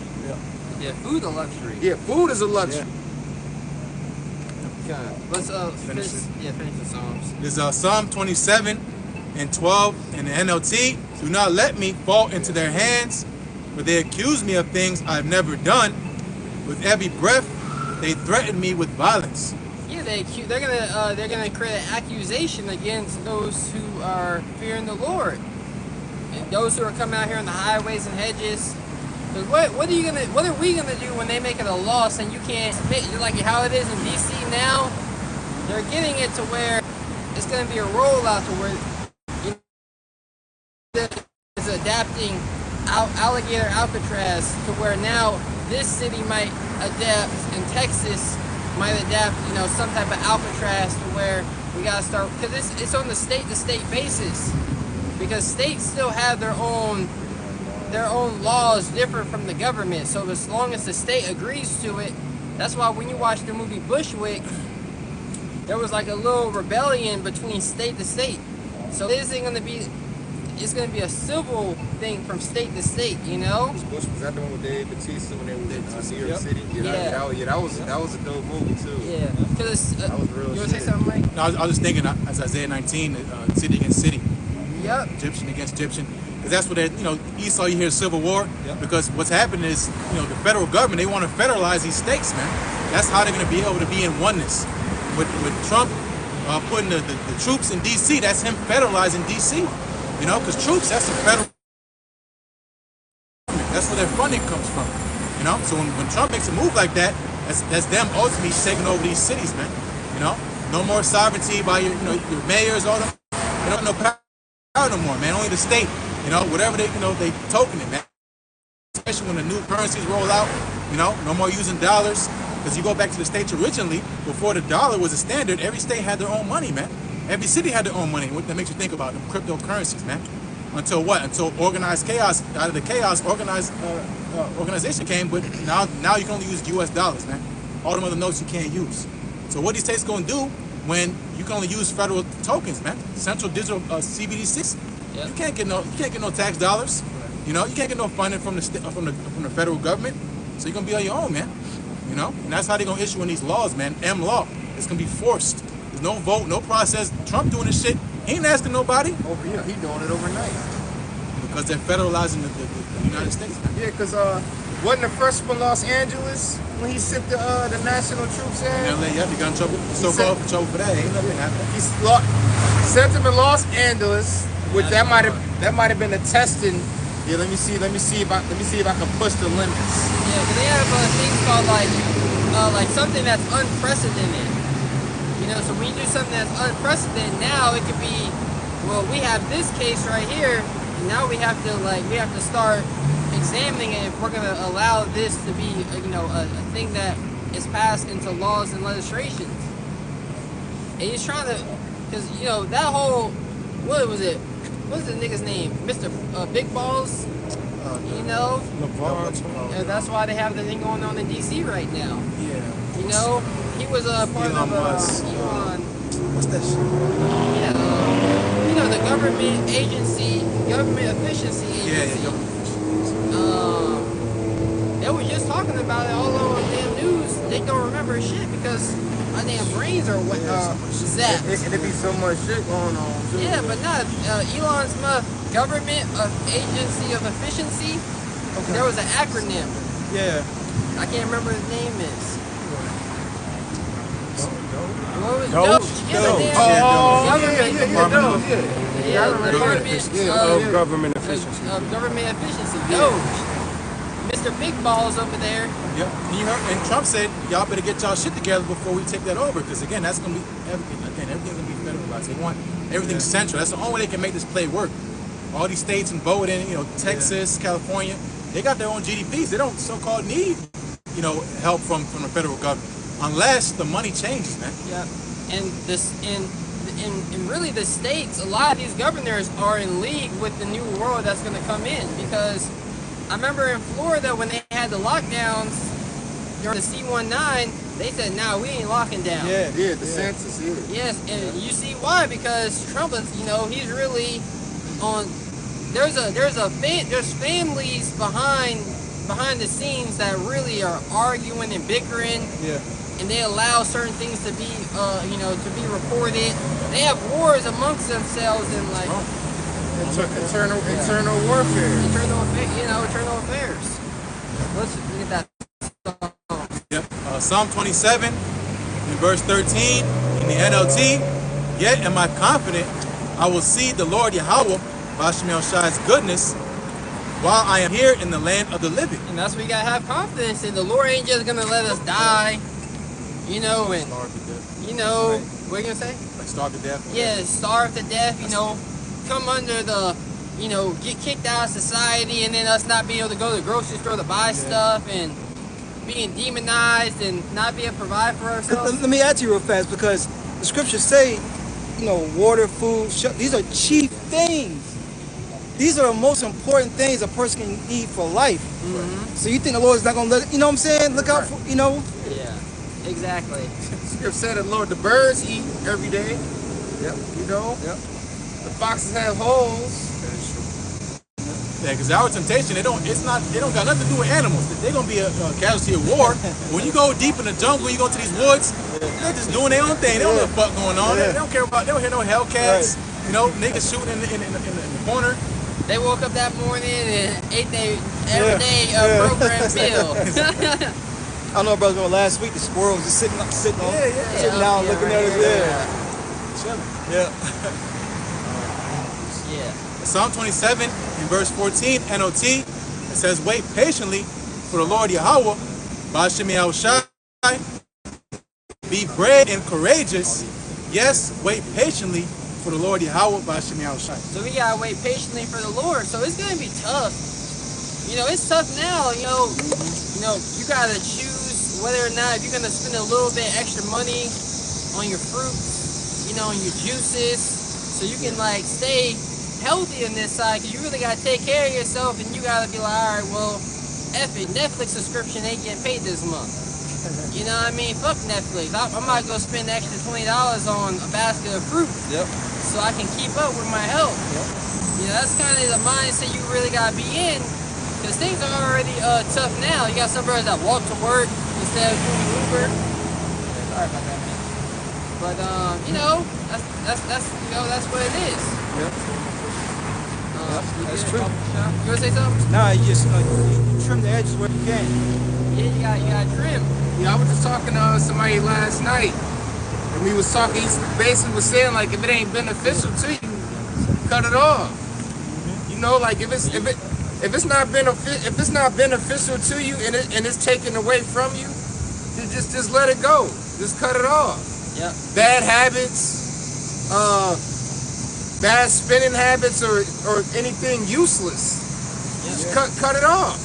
Yeah, food a luxury. Yeah, food is a luxury. Okay. Let's finish the Psalms. This is Psalm 27 and 12 in the NLT. Do not let me fall into their hands, for they accuse me of things I've never done. With every breath, they threaten me with violence. Yeah, they're gonna create an accusation against those who are fearing the Lord, and those who are coming out here on the highways and hedges. Because what are we gonna do when they make it a law saying you can't spit? Like how it is in DC now, they're getting it to where it's gonna be a rollout to where it's adapting alligator Alcatraz to where now this city might adapt and Texas might adapt, you know, some type of Alcatraz to where we gotta start, because it's on the state-to-state basis, because states still have their own laws different from the government. So as long as the state agrees to it, that's why when you watch the movie Bushwick, there was like a little rebellion between state to state. So this ain't gonna be, it's gonna be a civil thing from state to state, you know? Was that the one with Dave Bautista when they was in New York City? Yeah. That was a dope movie too. Yeah, because That was real you wanna say shit. something, Mike? No, I was just thinking, as Isaiah 19, city against city, Yep. Egyptian against Egyptian, because that's what Esau, you hear civil war, because what's happening is, the federal government, they want to federalize these states, man. That's how they're going to be able to be in oneness with Trump putting the troops in D.C., that's him federalizing D.C. You know, because troops, that's the federal. That's where their funding comes from. You know, so when Trump makes a move like that, that's them ultimately taking over these cities, man. You know, no more sovereignty by your mayors, all them. They don't have no power no more, man. Only the state. You know, whatever they token it, man. Especially when the new currencies roll out. You know, no more using dollars. Because you go back to the states originally, before the dollar was a standard, every state had their own money, man. Every city had their own money. What that makes you think about them cryptocurrencies, man. Until what? Until organized chaos, out of the chaos, organization came, but now you can only use US dollars, man. All them other notes you can't use. So what these states gonna do when you can only use federal tokens, man? Central digital CBDCs. Yep. You can't get no tax dollars. You know, you can't get no funding from the federal government. So you're gonna be on your own, man. You know, and that's how they're gonna issue in these laws, man. M-law. It's gonna be forced. There's no vote, no process. Trump doing this shit. He ain't asking nobody. Over here, he doing it overnight. Because they're federalizing the United States, man. Yeah, because wasn't the first from Los Angeles when he sent the national troops in? LA, yeah, he got in trouble. So-called for trouble for that. Ain't nothing happened. He sent him in Los Angeles, which that might have been a testing. Yeah, let me see if I can push the limits. Yeah, but they have things called like something that's unprecedented. You know, so when you do something that's unprecedented, now it could be, well, we have this case right here, and now we have to start examining it if we're going to allow this to be, a thing that is passed into laws and legislations. And he's trying to, because that whole, what was it? What's the nigga's name? Mr. Big Balls? That's why they have the thing going on in DC right now. Yeah. He was a part Elon of Musk. Elon. What's that shit? Yeah. The government agency, government efficiency agency. They were just talking about it all over the damn news. They don't remember shit because my damn brains are zapped. There be so much shit going on, too. Yeah, but not Elon Musk government agency of efficiency. Okay. There was an acronym. Yeah. I can't remember what the name is. What was Doge? Government efficiency. Government efficiency. Doge. Mr. Big Balls over there. Yep. And Trump said, y'all better get y'all shit together before we take that over, because again, that's gonna be everything's gonna be federalized. They want everything central. That's the only way they can make this play work. All these states and voting, Texas, California, they got their own GDPs. They don't so-called need, help from the federal government unless the money changes, man. Yep. And really the states, a lot of these governors are in league with the new world that's going to come in, because I remember in Florida when they had the lockdowns during the C-19, they said, "Nah, we ain't locking down." Yeah, the census. Yes, and you see why? Because Trump is, he's really on. There's families behind the scenes that really are arguing and bickering. Yeah. And they allow certain things to be, to be reported. They have wars amongst themselves and Internal warfare. Internal affairs. Let's look at that. Yep. Psalm 27 in verse 13 in the NLT. Yet am I confident I will see the Lord Yahweh, Bashem Shai's goodness, while I am here in the land of the living. And that's what we gotta have confidence in. The Lord ain't just gonna let us die, and Starve to death. what are you gonna say? Like starve to death? Yeah, starve to death, come under the, get kicked out of society, and then us not being able to go to the grocery store to buy stuff, and being demonized, and not be able to provide for ourselves. Let me add to you real fast, because the scriptures say, water, food, these are chief things. These are the most important things a person can need for life. Mm-hmm. So you think the Lord's not going to let it, what I'm saying? Look out for, Yeah, exactly. Scripture said that, Lord, the birds eat every day. Yep. Yep. The foxes have holes. Yeah, because our temptation, they don't got nothing to do with animals. They're gonna be a casualty of war. When you go deep in the jungle, you go to these woods, they're just doing their own thing. They don't know what the fuck going on. They don't care about. They don't hear no Hellcats. Niggas shooting in the corner. They woke up that morning and ate their everyday program meal. I don't know, brothers, remember last week the squirrel was just sitting sitting down looking at us. Yeah. Yeah. Psalm 27 in verse 14, NOT, it says, wait patiently for the Lord Yahweh, Ba'ashem Yahushai, be brave and courageous. Yes, wait patiently for the Lord Yahweh, Ba'ashem Yahushai. So we gotta wait patiently for the Lord. So it's gonna be tough. You know, it's tough now. You know, you gotta choose whether or not if you're gonna spend a little bit extra money on your fruits, you know, on your juices, so you can like stay healthy on this side. Cause you really gotta take care of yourself, and you gotta be like, all right, well, F it, Netflix subscription ain't getting paid this month. You know what I mean? Fuck Netflix. I might go spend an extra $20 on a basket of fruit. Yep. So I can keep up with my health. Yep. You know, that's kind of the mindset you really gotta be in, because things are already tough now. You got some brothers that walk to work instead of doing Uber. Sorry about that, man. But you know, that's you know, that's what it is. Yep. That's true. You wanna say something? Nah, you just you trim the edges where you can. Yeah, you gotta trim. Yeah, I was just talking to somebody last night, and we was talking. He basically was saying like, if it ain't beneficial to you, cut it off. You know, like if it's not beneficial to you and it's taken away from you, just let it go. Just cut it off. Yep. Bad habits, bad spending habits, or anything useless. Just cut it off.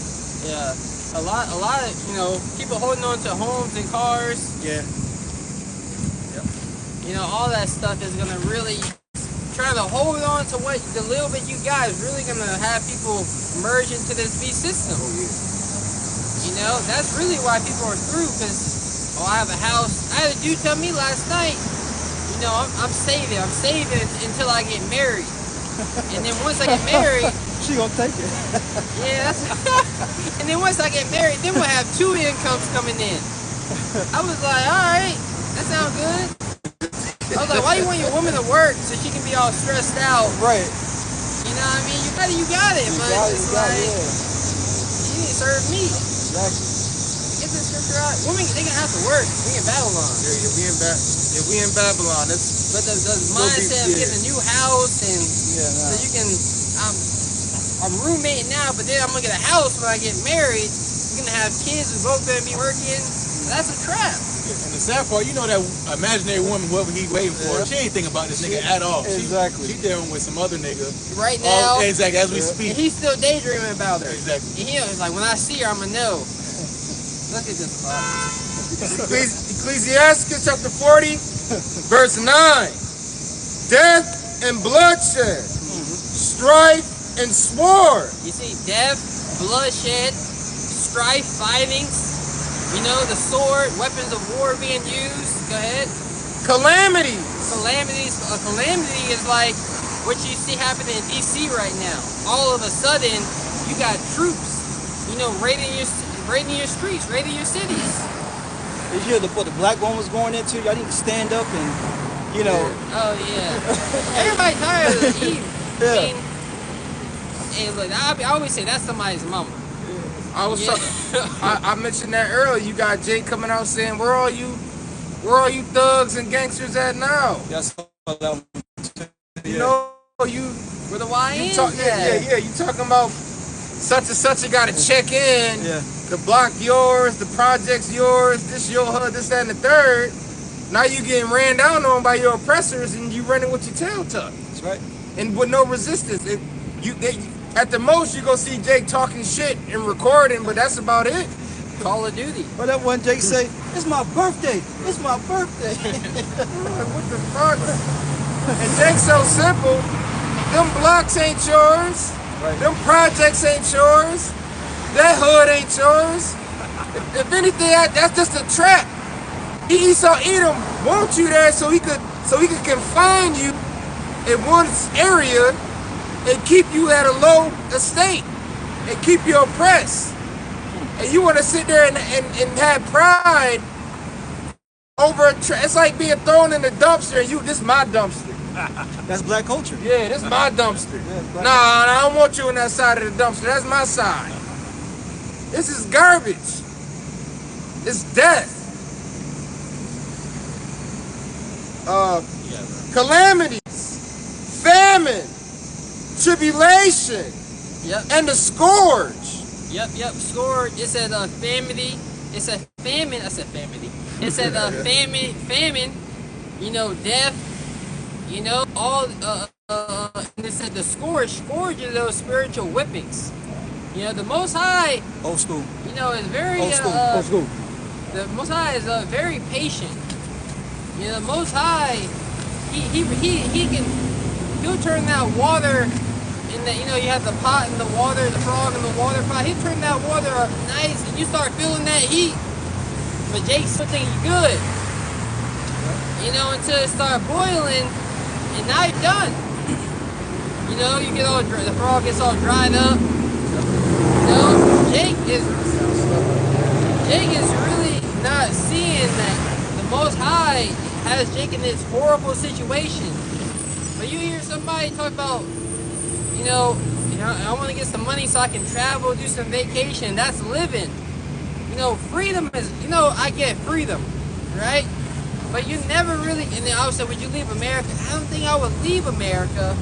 Yeah. A lot of, you know, people holding on to homes and cars. Yeah. You know, all that stuff is gonna really trying to hold on to what the little bit you got is really gonna have people merge into this beast system. You know, that's really why people are through, because I have a house. I had a dude tell me last night, you know, I'm saving until I get married. And then once I get married, she gonna take it. yeah, and then once I get married, then we'll have 2 incomes coming in. I was like, all right, that sounds good. I was like, why you want your woman to work so she can be all stressed out? Right. You know what I mean? You got it, but it's like, you need to serve me. Exactly. Get the scripture out. Women, they gonna have to work. We in Babylon. Yeah, we in Babylon. But the mindset of getting a new house and so you can, I'm roommating now, but then I'm gonna get a house when I get married. We're gonna have kids. We're both gonna be working. That's a trap. And the sad part, you know that imaginary woman, what he waiting for, she ain't thinking about this nigga at all. Exactly. She dealing with some other nigga. Right now. Exactly, as we speak. And he's still daydreaming about her. Exactly. And he's like, when I see her, I'ma know. Look at this. Ecclesiastes chapter 40, verse 9. Death and bloodshed, strife and sword. You see, death, bloodshed, strife, fightings. You know, the sword, weapons of war being used. Go ahead. Calamities. Calamities. A calamity is like what you see happening in DC right now. All of a sudden, you got troops, you know, raiding your streets, raiding your cities. Did you hear what the black woman was going into? Y'all need to stand up and, you know. Oh yeah. Everybody tired of the Eve. Yeah. I mean, hey, look, I always say that's somebody's mama. I was I mentioned that earlier. You got Jay coming out saying, where are you thugs and gangsters at now? That's that. You know, Where the YNs at? you talking about such and such, you gotta check in. Yeah. The block yours, the project's yours, this your hood, this, that, and the third. Now you getting ran down on by your oppressors and you running with your tail tucked. That's right. And with no resistance. At the most, you gonna see Jake talking shit and recording, but that's about it. Call of Duty. But that one Jake say, it's my birthday. It's my birthday. What the fuck? And Jake's so simple. Them blocks ain't yours. Right. Them projects ain't yours. That hood ain't yours. If anything, that's just a trap. Esau Edom wants you there so he could confine you in one area and keep you at a low estate and keep you oppressed. And you want to sit there and have pride over it's like being thrown in the dumpster and this my dumpster. That's black culture. Yeah, this my dumpster. Yeah, Nah, I don't want you on that side of the dumpster. That's my side. This is garbage. It's death. Calamities, famine, tribulation, Yep. and the scourge. Yep. Scourge. It said famine. It said famine. I said famine. It said famine. You know, death. You know, all. And it said the scourge. Scourge are those spiritual whippings. You know, the Most High. Old school. You know, is very. Old school. The Most High is very patient. You know, the Most High. He can. He'll turn that water. And that, you know, you have the pot and the water, the frog and the water pot. He turned that water up nice, and you start feeling that heat. But Jake's still thinking you're good. You know, until it starts boiling, and now you're done. You know, you get all the frog gets all dried up. You know, Jake is really not seeing that the Most High has Jake in this horrible situation. But you hear somebody talk about. You know, I want to get some money so I can travel, do some vacation. That's living. You know, freedom is, you know, I get freedom, right? But you never really, and then I would say, would you leave America? I don't think I would leave America.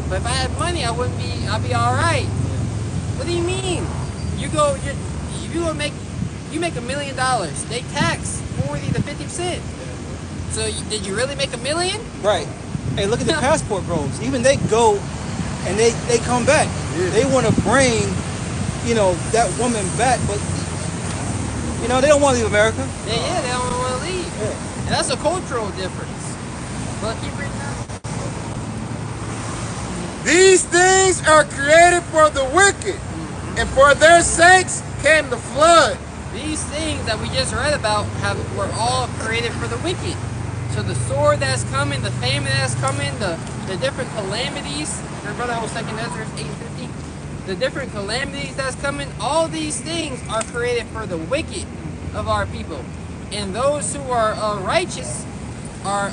But if I had money, I'd be all right. What do you mean? You make $1 million. They tax 40 to 50%. So did you really make $1 million? Right. Hey, look at the passport bros. Even they go and they come back. Yeah. They want to bring, you know, that woman back, but you know they don't want to leave America. Yeah, they don't want to leave. Yeah. And that's a cultural difference. But keep reading on. These things are created for the wicked, and for their sakes came the flood. These things that we just read about were all created for the wicked. So the sword that's coming, the famine that's coming, the different calamities. Remember that whole 2nd Ezra 8:50? The different calamities that's coming, all these things are created for the wicked of our people. And those who are righteous are,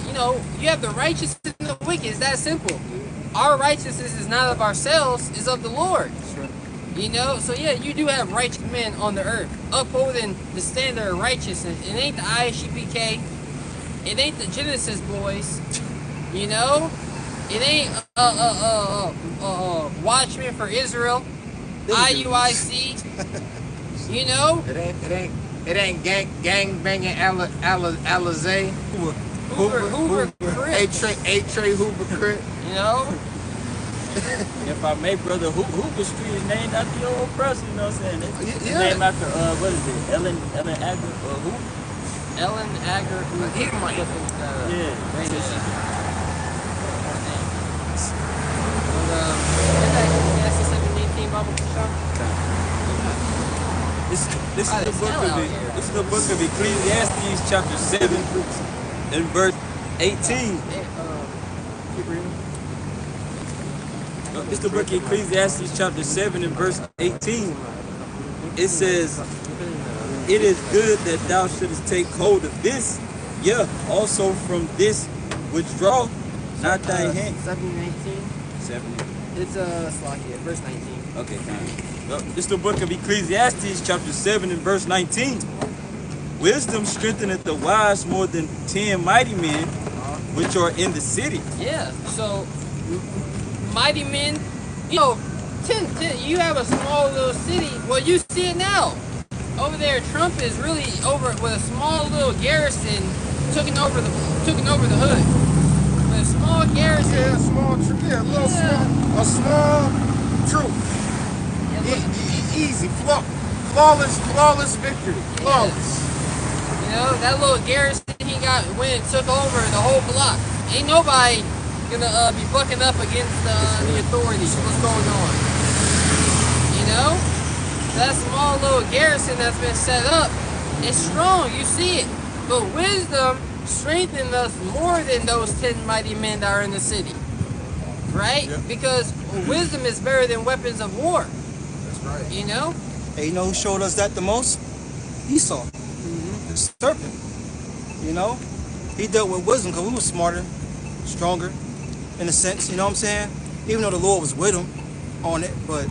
you know, you have the righteous and the wicked. It's that simple. Our righteousness is not of ourselves, it's of the Lord. You know, so yeah, you do have righteous men on the earth, upholding the standard of righteousness. It ain't the ISUPK, it ain't the Genesis boys, you know, it ain't Watchmen for Israel, IUIC, you know. It ain't gang banging Alizé. Hoover Crips, A-Tray Hoover Crip. you know. If I may, brother, Hoover Street is named after your old person, you know what I'm saying? It's Yeah. named after, what is it, Ellen Agger, who? Ellen Agger, He might. Yeah. That's the 1718 Bible Prashant. This is Oh, the it's book hell of out here. this is the book of Ecclesiastes, chapter 7, and verse 18. Keep reading. It's the book of Ecclesiastes, chapter 7, and verse 18. It says, "It is good that thou shouldest take hold of this, yeah, also from this withdraw not thy hand." 1718. 7. It's Slakia, verse 19. Okay, fine. It's the book of Ecclesiastes, chapter 7, and verse 19. "Wisdom strengtheneth the wise more than 10 mighty men, which are in the city." Yeah, so mighty men, you know, 10, you have a small little city. Well, you see it now. Over there, Trump is really over with a small little garrison, taking over the hood. With a small garrison. Yeah, a small troop. Yeah, look, Easy, flawless victory. Flawless. you know, that little garrison he got when it took over the whole block. Ain't nobody gonna be bucking up against the authorities. What's going on? You know? That small little garrison that's been set up is strong. You see it. But wisdom strengthened us more than those 10 mighty men that are in the city. Right? Yeah. Because wisdom is better than weapons of war. That's right. You know? Hey, you know who showed us that the most? Esau, the serpent. You know, he dealt with wisdom because we were smarter, stronger, in a sense. You know what I'm saying? Even though the Lord was with him on it, but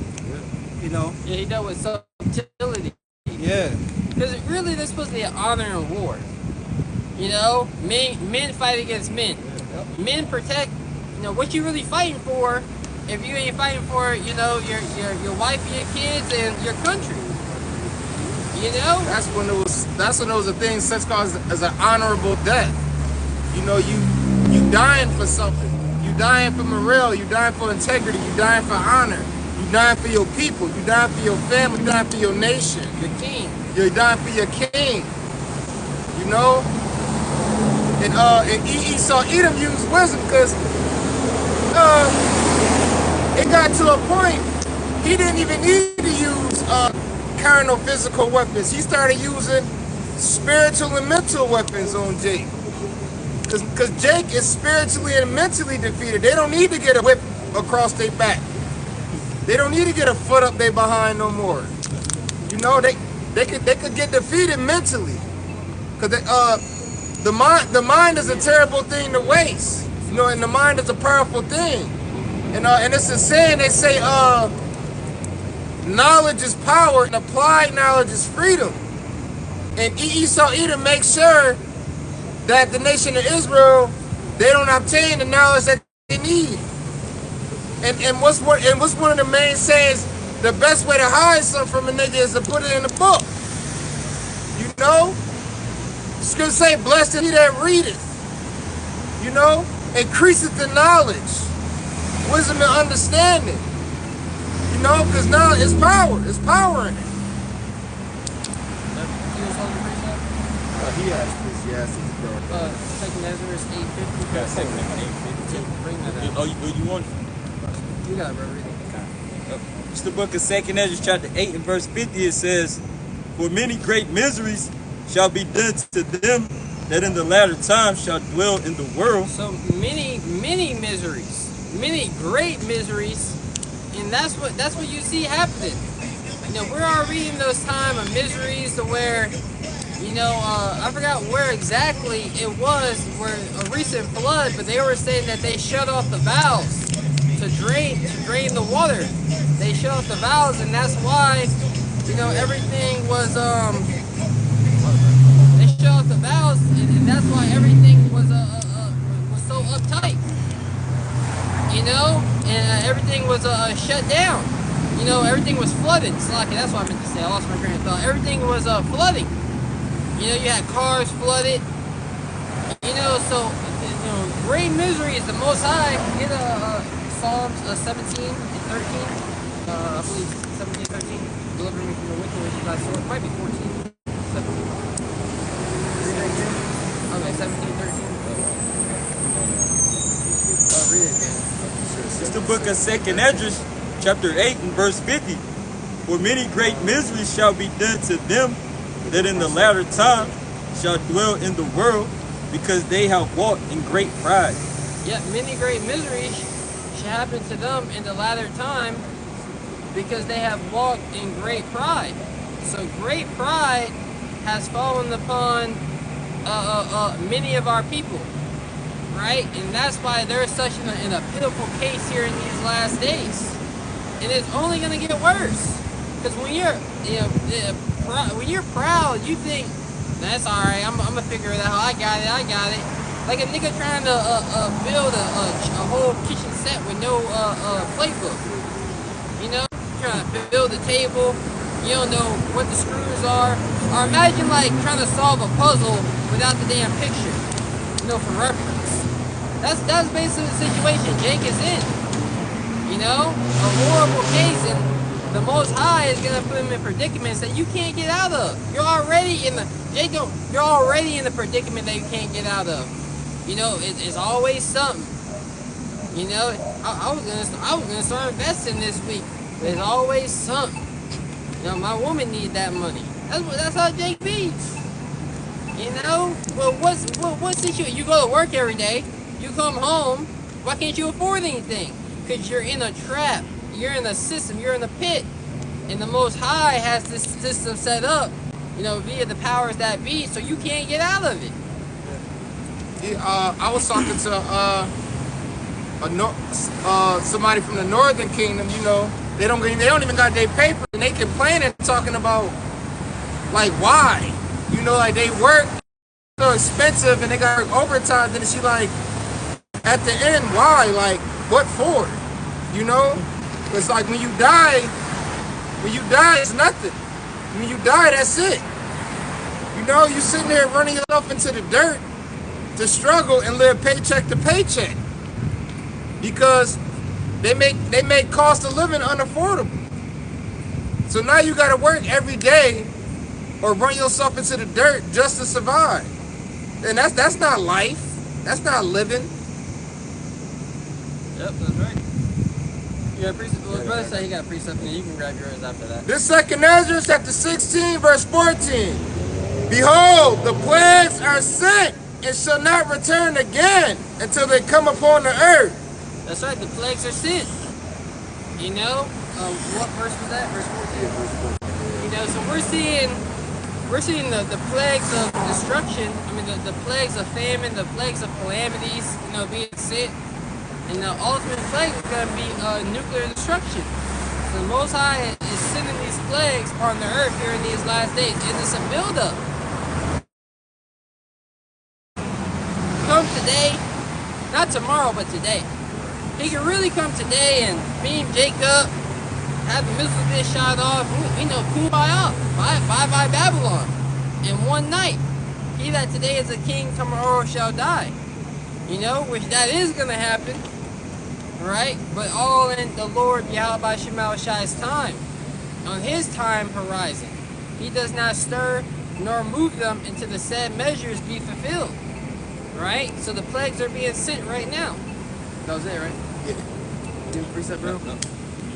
you know, Yeah, he dealt with subtlety. yeah. Because really, there's supposed to be an honor in war. You know, men fight against men. Men protect. You know what you really fighting for. If you ain't fighting for, you know, your wife and your kids and your country. You know. That's when it was a thing such called as an honorable death. You know, you dying for something. You dying for morale. You dying for integrity. You dying for honor. You dying for your people. You dying for your family. You dying for your nation. Your king. You're dying for your king. You know. And Esau Edom used wisdom because it got to a point he didn't even need to use carnal physical weapons. He started using spiritual and mental weapons on Jake. Because Jake is spiritually and mentally defeated. They don't need to get a whip across their back. They don't need to get a foot up their behind no more. You know, they could get defeated mentally. Because the mind is a terrible thing to waste. You know, and the mind is a powerful thing. And it's a saying, they say knowledge is power and applied knowledge is freedom. And Esau Edom makes sure that the nation of Israel, they don't obtain the knowledge that they need. And what's one of the main sayings? The best way to hide something from a nigga is to put it in a book. You know? It's gonna say, blessed is he that readeth. You know? Increaseth the knowledge, wisdom and understanding. You know, because knowledge is power. It's power in it. He has Ecclesiastes. Second Ezra 8:50. Yeah, second Ezra 8:50. Bring that up. Oh, you want it? You got it, bro. Read it. It's the book of 2nd Ezra chapter 8 and verse 50. It says, for many great miseries shall be done to them that in the latter time shall dwell in the world. So many miseries, many great miseries, and that's what you see happening. You know, we're all reading those time of miseries to where, you know, I forgot where exactly it was, where a recent flood, but they were saying that they shut off the valves to drain the water. They shut off the valves, and that's why, you know, everything was they shut off the valves, and that's why everything was so uptight. You know, and everything was shut down. You know, everything was flooded. Slocky, that's what I meant to say. I lost my train of thought. Everything was flooding. You know, you had cars flooded. You know, so, you know, great misery is the Most High. Get Psalms 17 and 13. I believe 17 and 13. Deliver me from the wicked, which is thy sword. It might be 14. 17. Okay, 17, 13. Read it again. It's the book of 2nd Ezra chapter 8 and verse 50. For many great miseries shall be done to them that in the latter time shall dwell in the world, because they have walked in great pride. Yeah, many great miseries shall happen to them in the latter time, because they have walked in great pride. So great pride has fallen upon many of our people, right? And that's why they're such in a pitiful case here in these last days. And it's only going to get worse. Because when you're, when you're proud, you think, that's all right, I'm going to figure it out. I got it. Like a nigga trying to build a whole kitchen set with no playbook. You know, trying to build a table, you don't know what the screws are. Or imagine like trying to solve a puzzle without the damn picture, you know, for reference. That's basically the situation Jake is in. You know, a horrible case, and the Most High is gonna put him in predicaments that you can't get out of. You're already in the You're already in the predicament that you can't get out of. You know, it's always something. You know, I was gonna start investing this week. There's always something. You know, my woman needs that money. That's how Jake beats. You know, well, what situation? You go to work every day. You come home. Why can't you afford anything? Because you're in a trap. You're in a system. You're in a pit. And the Most High has this system set up, you know, via the powers that be, so you can't get out of it. I was talking to somebody from the Northern Kingdom. You know, they don't even got their paper, and they complaining, talking about Like, why? You know, like they work so expensive and they got to work overtime. Then she like, at the end, why? Like, what for? You know? It's like when you die, it's nothing. When you die, that's it. You know, you sitting there running yourself into the dirt to struggle and live paycheck to paycheck because they make cost of living unaffordable. So now you got to work every day or run yourself into the dirt just to survive. And that's not life. That's not living. Yep, that's right. You got a precept. Well, brother said he got a precept, and you can grab yours after that. This second Ezra, chapter 16, verse 14. Behold, the plagues are sent and shall not return again until they come upon the earth. That's right. The plagues are sent. You know, what verse was that? Verse 14. You know, so we're seeing the plagues of destruction. I mean, the plagues of famine, the plagues of calamities. You know, being sent. And the ultimate plague is going to be nuclear destruction. So the Most High is sending these plagues upon the earth here in these last days. And it's a buildup. Come today, not tomorrow, but today. He can really come today and beam Jacob, have the missiles get shot off. We know Kumbaya, bye Babylon. In one night. He that today is a king, tomorrow shall die. You know, which that is going to happen. Right? But all in the Lord Yahweh Shemashai's time. On his time horizon. He does not stir nor move them until the said measures be fulfilled. Right? So the plagues are being sent right now. That was it, right? Yeah. Do the precept, bro? No.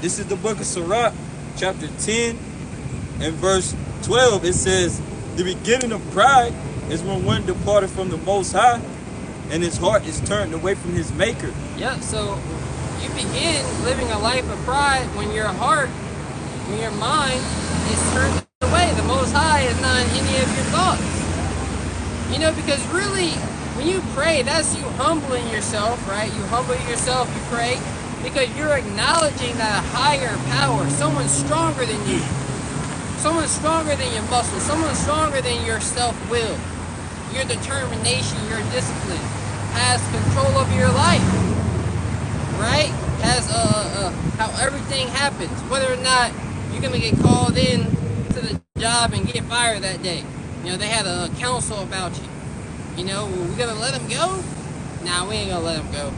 This is the book of Sirach, chapter 10 and verse 12. It says, the beginning of pride is when one departed from the Most High and his heart is turned away from his maker. Yep, so you begin living a life of pride when your heart, when your mind is turned away. The Most High is not in any of your thoughts. You know, because really, when you pray, that's you humbling yourself, right? You humble yourself, you pray, because you're acknowledging that a higher power, someone stronger than you, someone stronger than your muscles, someone stronger than your self-will, your determination, your discipline, has control of your life, right? Has how everything happens, whether or not you're gonna get called in to the job and get fired that day. You know, they had a council about you. You know, we gonna let him go? Nah, we ain't gonna let him go.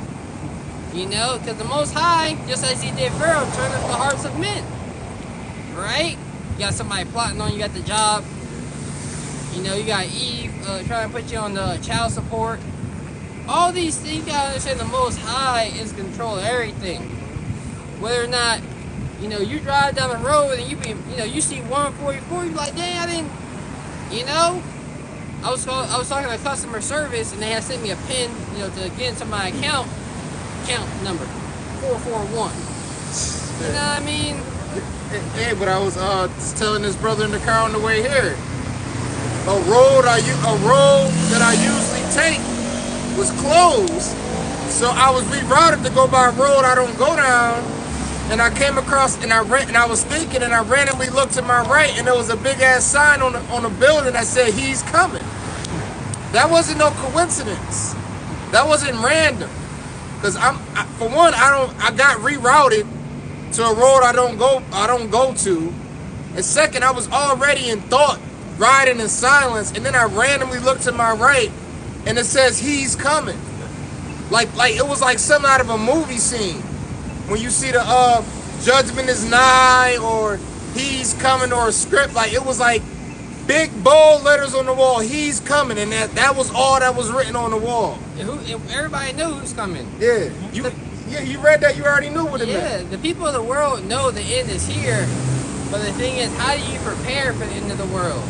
You know, because the Most High, just as he did Pharaoh, turned up the hearts of men, right? You got somebody plotting on you at the job. You know, you got Eve trying to put you on the child support. All these things, you gotta understand the Most High is in control of everything. Whether or not, you know, you drive down the road and you see 144, you're like, dang, I didn't, you know. I was talking to customer service and they had sent me a pin, you know, to get into my account number 441. You know what I mean? Hey, but I was telling this brother in the car on the way here. A road that I usually take was closed, so I was rerouted to go by a road I don't go down. And I came across and I was thinking and I randomly looked to my right and there was a big ass sign on the building that said he's coming. That wasn't no coincidence. That wasn't random. Cause for one, I got rerouted to a road I don't go to. And second, I was already in thought, riding in silence, and then I randomly looked to my right and it says he's coming. Like it was like something out of a movie scene. When you see the judgment is nigh or he's coming or a script, like it was like big bold letters on the wall, he's coming, and that was all that was written on the wall. Everybody knew who's coming. Yeah. You read that, you already knew what it meant. Yeah, the people of the world know the end is here, but the thing is, how do you prepare for the end of the world?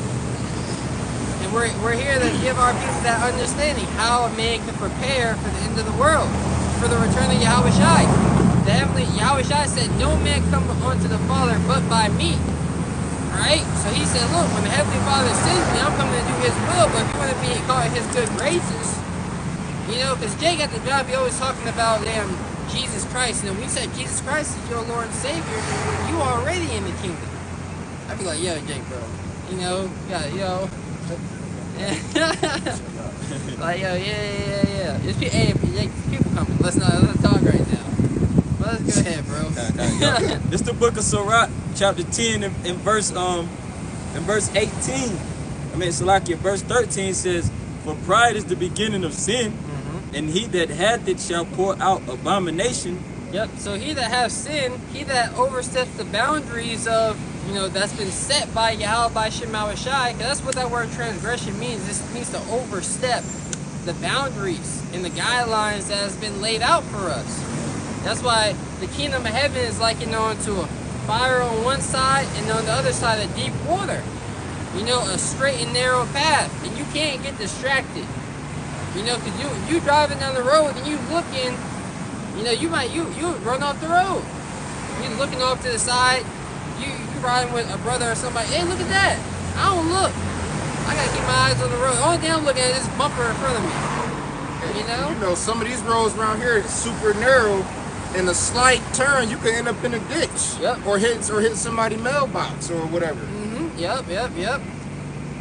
And we're here to give our people that understanding, how man can prepare for the end of the world, for the return of Yahweh Shai. The heavenly Yahweh Shai said, no man come unto the Father but by me. Right? So he said, look, when the Heavenly Father sends me, I'm coming to do his will, but if you want to be caught in his good graces, you know, because Jake at the job, he always talking about Jesus Christ. And when we said Jesus Christ is your Lord and Savior, you already in the kingdom. I'd be like, yo, Jake, bro, You know, yeah, you know. Like, yo, yeah. Hey, people coming. Let's talk right now. But let's go ahead, bro. This the book of Sirach, chapter 10 in verse 18. Salakia, verse 13 says, "For pride is the beginning of sin, and he that hath it shall pour out abomination." Yep. So he that has sin, he that oversteps the boundaries of, you know, that's been set by Yahweh, by Shema Shai, because that's what that word transgression means. This means to overstep the boundaries and the guidelines that has been laid out for us. That's why the kingdom of heaven is likened onto a fire on one side and on the other side a deep water. You know, a straight and narrow path, and you can't get distracted. You know, because you driving down the road and you looking, you know, you run off the road. You looking off to the side, you riding with a brother or somebody. Hey, look at that! I don't look. I gotta keep my eyes on the road. The only thing I'm looking at is this bumper in front of me. You know? You know, some of these roads around here is super narrow. In a slight turn, you could end up in a ditch. Yep. Or hit somebody's mailbox or whatever. Yep.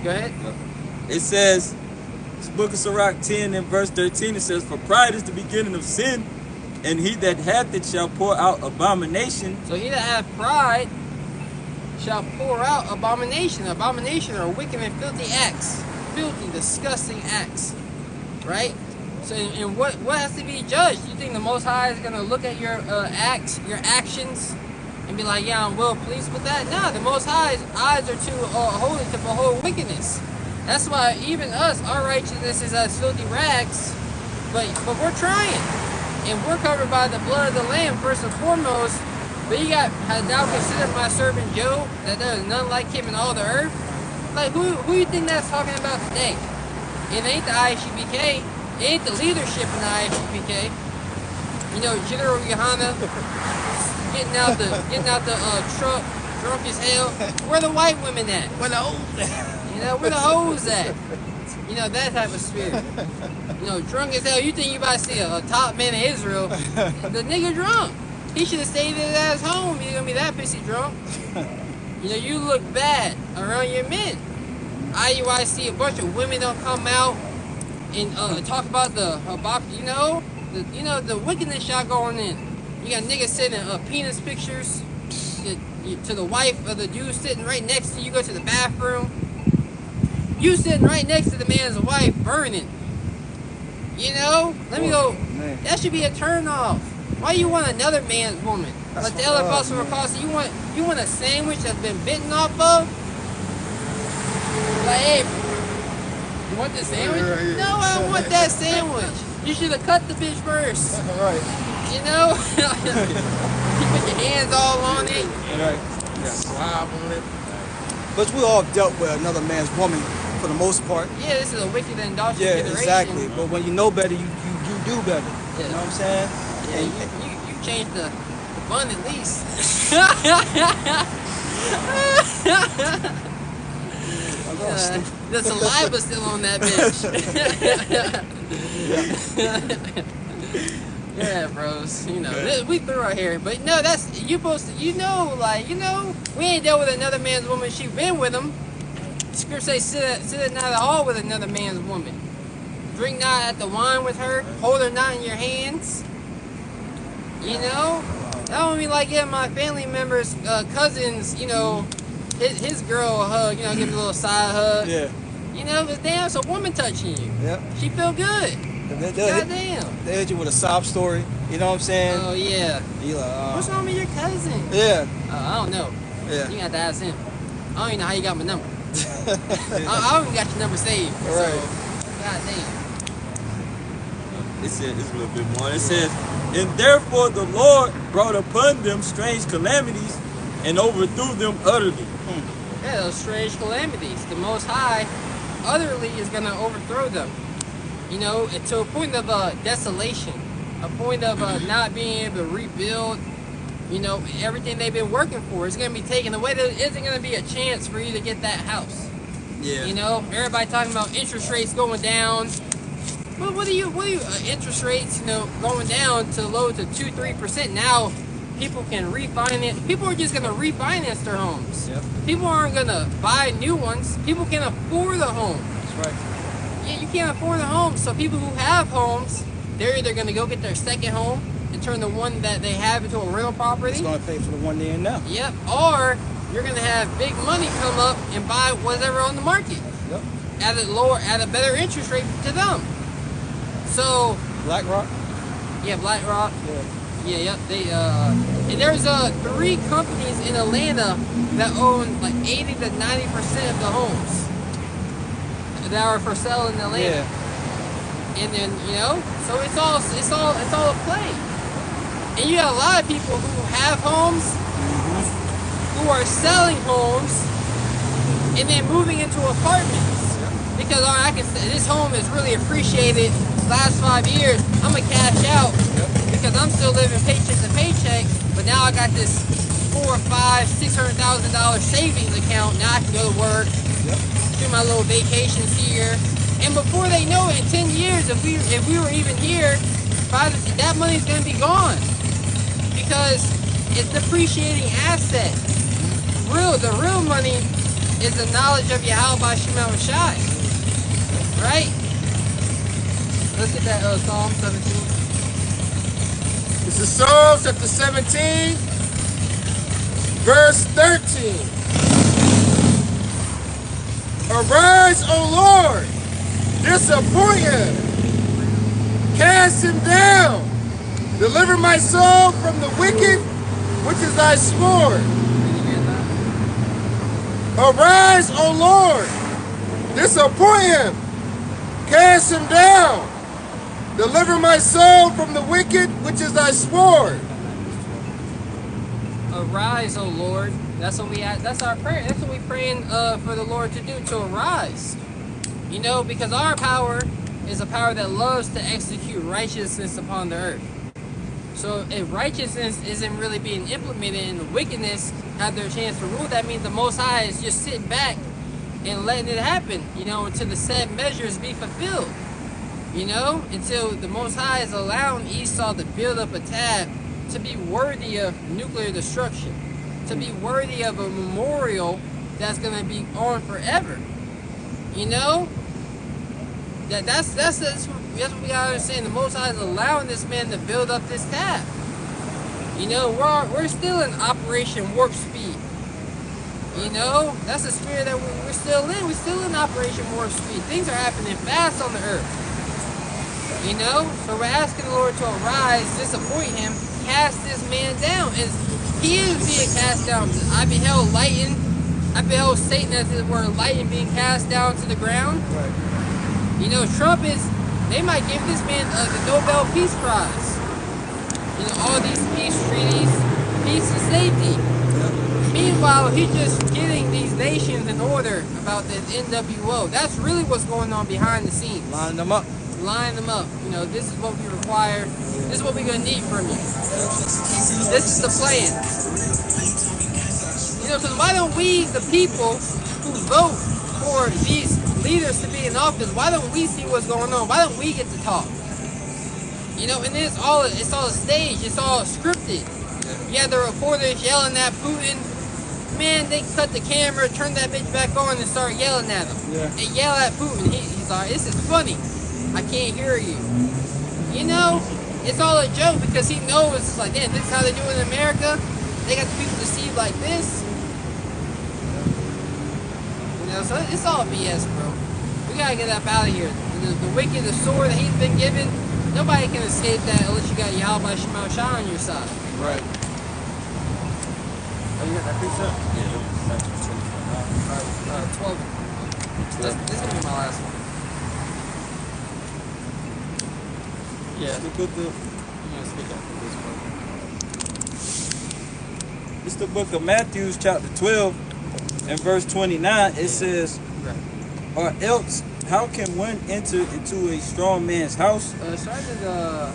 Go ahead. It says, this book of Sirach 10 and verse 13, it says, "For pride is the beginning of sin, and he that hath it shall pour out abomination." So he that hath pride shall pour out abomination. Abomination are wicked and filthy acts. Filthy, disgusting acts. Right? So, and what has to be judged? You think the Most High is going to look at your acts, your actions, and be like, yeah, I'm well pleased with that? No, the Most High's eyes are too holy to behold wickedness. That's why even us, our righteousness is as filthy rags, but we're trying. And we're covered by the blood of the Lamb, first and foremost. But you got, "Hast thou considered my servant Job, that there is none like him in all the earth?" Like, who you think that's talking about today? It ain't the ISUPK. It ain't the leadership in the ISUPK. You know, General Yohana getting out the truck, drunk as hell. Where the white women at? Where the hoes at? You know, where the hoes at? You know, that type of spirit. You know, drunk as hell. You think you about to see a top man of Israel? The nigga drunk. He should have stayed at his home. You're gonna be that pissy drunk. You know, you look bad around your men. IUIC, a bunch of women don't come out and talk about the wickedness y'all going in. You got niggas sending penis pictures to the wife of the dude sitting right next to you. Go to the bathroom. You sitting right next to the man's wife burning. You know? Let me go. Man. That should be a turn off. Why you want another man's woman? Like the other apostle Rakasa, you want a sandwich that's been bitten off of? Like, hey, you want this sandwich? No, I don't want that sandwich. You should have cut the bitch first. Right. You know? You put your hands all on it. Right. Slob on it. But we all dealt with another man's woman for the most part. Yeah, this is a wicked and indulgent Yeah, generation. exactly. But when you know better, you do better. Yeah. You know what I'm saying? Yeah, you changed the bun at least. The saliva still on that bitch. Yeah, bros. You know, we threw our hair, but no, that's you supposed to. You know, we ain't dealt with another man's woman. She been with him. Scripture say, sit at not at all with another man's woman. Drink not at the wine with her. Hold her not in your hands. You know, that don't mean like my family members, cousins. You know, his girl a hug. You know, give a little side hug. Yeah. You know, cause damn, it's a woman touching you. Yep. She feel good. Goddamn. They hit you with a sob story. You know what I'm saying? Oh yeah. You like, What's wrong with your cousin? Yeah. I don't know. Yeah. You got to ask him. I don't even know how you got my number. I don't even got your number saved. Right. So, goddamn. It says, it's a little bit more. It says, "And therefore the Lord brought upon them strange calamities and overthrew them utterly." Yeah, those strange calamities. The Most High utterly is going to overthrow them. You know, to a point of desolation, a point of not being able to rebuild. You know, everything they've been working for is going to be taken away. There isn't going to be a chance for you to get that house. Yeah. You know, everybody talking about interest rates going down. But what are you interest rates, you know, going down to low to 2-3%. Now people can refinance. People are just gonna refinance their homes. Yep. People aren't gonna buy new ones. People can afford a home. That's right. Yeah, you can't afford a home. So people who have homes, they're either gonna go get their second home and turn the one that they have into a rental property. It's gonna pay for the one they're in now. Yep. Or you're gonna have big money come up and buy whatever on the market Yep. at a better interest rate to them. So BlackRock. yeah, BlackRock. Yeah. Yeah, yep. They and there's 3 companies in Atlanta that own like 80 to 90% of the homes that are for sale in Atlanta. Yeah. And then so it's all a play. And you have a lot of people who have homes, who are selling homes, and then moving into apartments because I can say this home is really appreciated last 5 years. I'm gonna cash out because I'm still living paycheck to paycheck. But now I got this $400,000, $500,000, $600,000 savings account. Now I can go to work, do my little vacations here, and before they know it, in 10 years, if we were even here, that money's gonna be gone because it's depreciating asset. The real money is the knowledge of Yahweh Shema Shai. Right? Let's get that Psalm 17. This is Psalm chapter 17, verse 13. Arise, O Lord, disappoint him, cast him down, deliver my soul from the wicked, which is thy sword. Arise, O Lord, disappoint him, cast him down, deliver my soul from the wicked, which is thy sword. Arise, O Lord. That's what that's our prayer. That's what we're praying for the Lord to do, to arise. Because our power is a power that loves to execute righteousness upon the earth. So if righteousness isn't really being implemented and the wickedness have their chance to rule, that means the Most High is just sitting back and letting it happen, until the said measures be fulfilled. Until the Most High is allowing Esau to build up a tab to be worthy of nuclear destruction, to be worthy of a memorial that's going to be on forever. That's what we gotta understand. The Most High is allowing this man to build up this tab. We're still in Operation Warp Speed. That's the spirit that we're still in. We're still in Operation Warp Speed. Things are happening fast on the earth. So we're asking the Lord to arise, disappoint him, cast this man down. And he is being cast down. I beheld Satan as it were lightning being cast down to the ground. Right. Trump they might give this man the Nobel Peace Prize. All these peace treaties, peace and safety. Meanwhile, he's just getting these nations in order about this NWO. That's really what's going on behind the scenes. Line them up. Line them up. This is what we require. This is what we're going to need from you. This is the plan. Because why don't we, the people who vote for these leaders to be in office, why don't we see what's going on? Why don't we get to talk? And it's all a stage. It's all scripted. You have the reporters yelling at Putin. Man, they cut the camera, turn that bitch back on, and start yelling at him. Yeah. And yell at Putin. He's like, this is funny. I can't hear you. It's all a joke because he knows it's like, damn, this is how they do it in America. They got the people deceived like this. So it's all BS, bro. We gotta get up out of here. The wicked, the sword that he's been given, nobody can escape that unless you got Yahweh Shema Shai on your side. Right. Oh, you got that precept? Yeah. 12. This is gonna be my last one. Yeah. The book of, it's the book of Matthew, chapter 12, and verse 29. It says, or else, how can one enter into a strong man's house? Start at the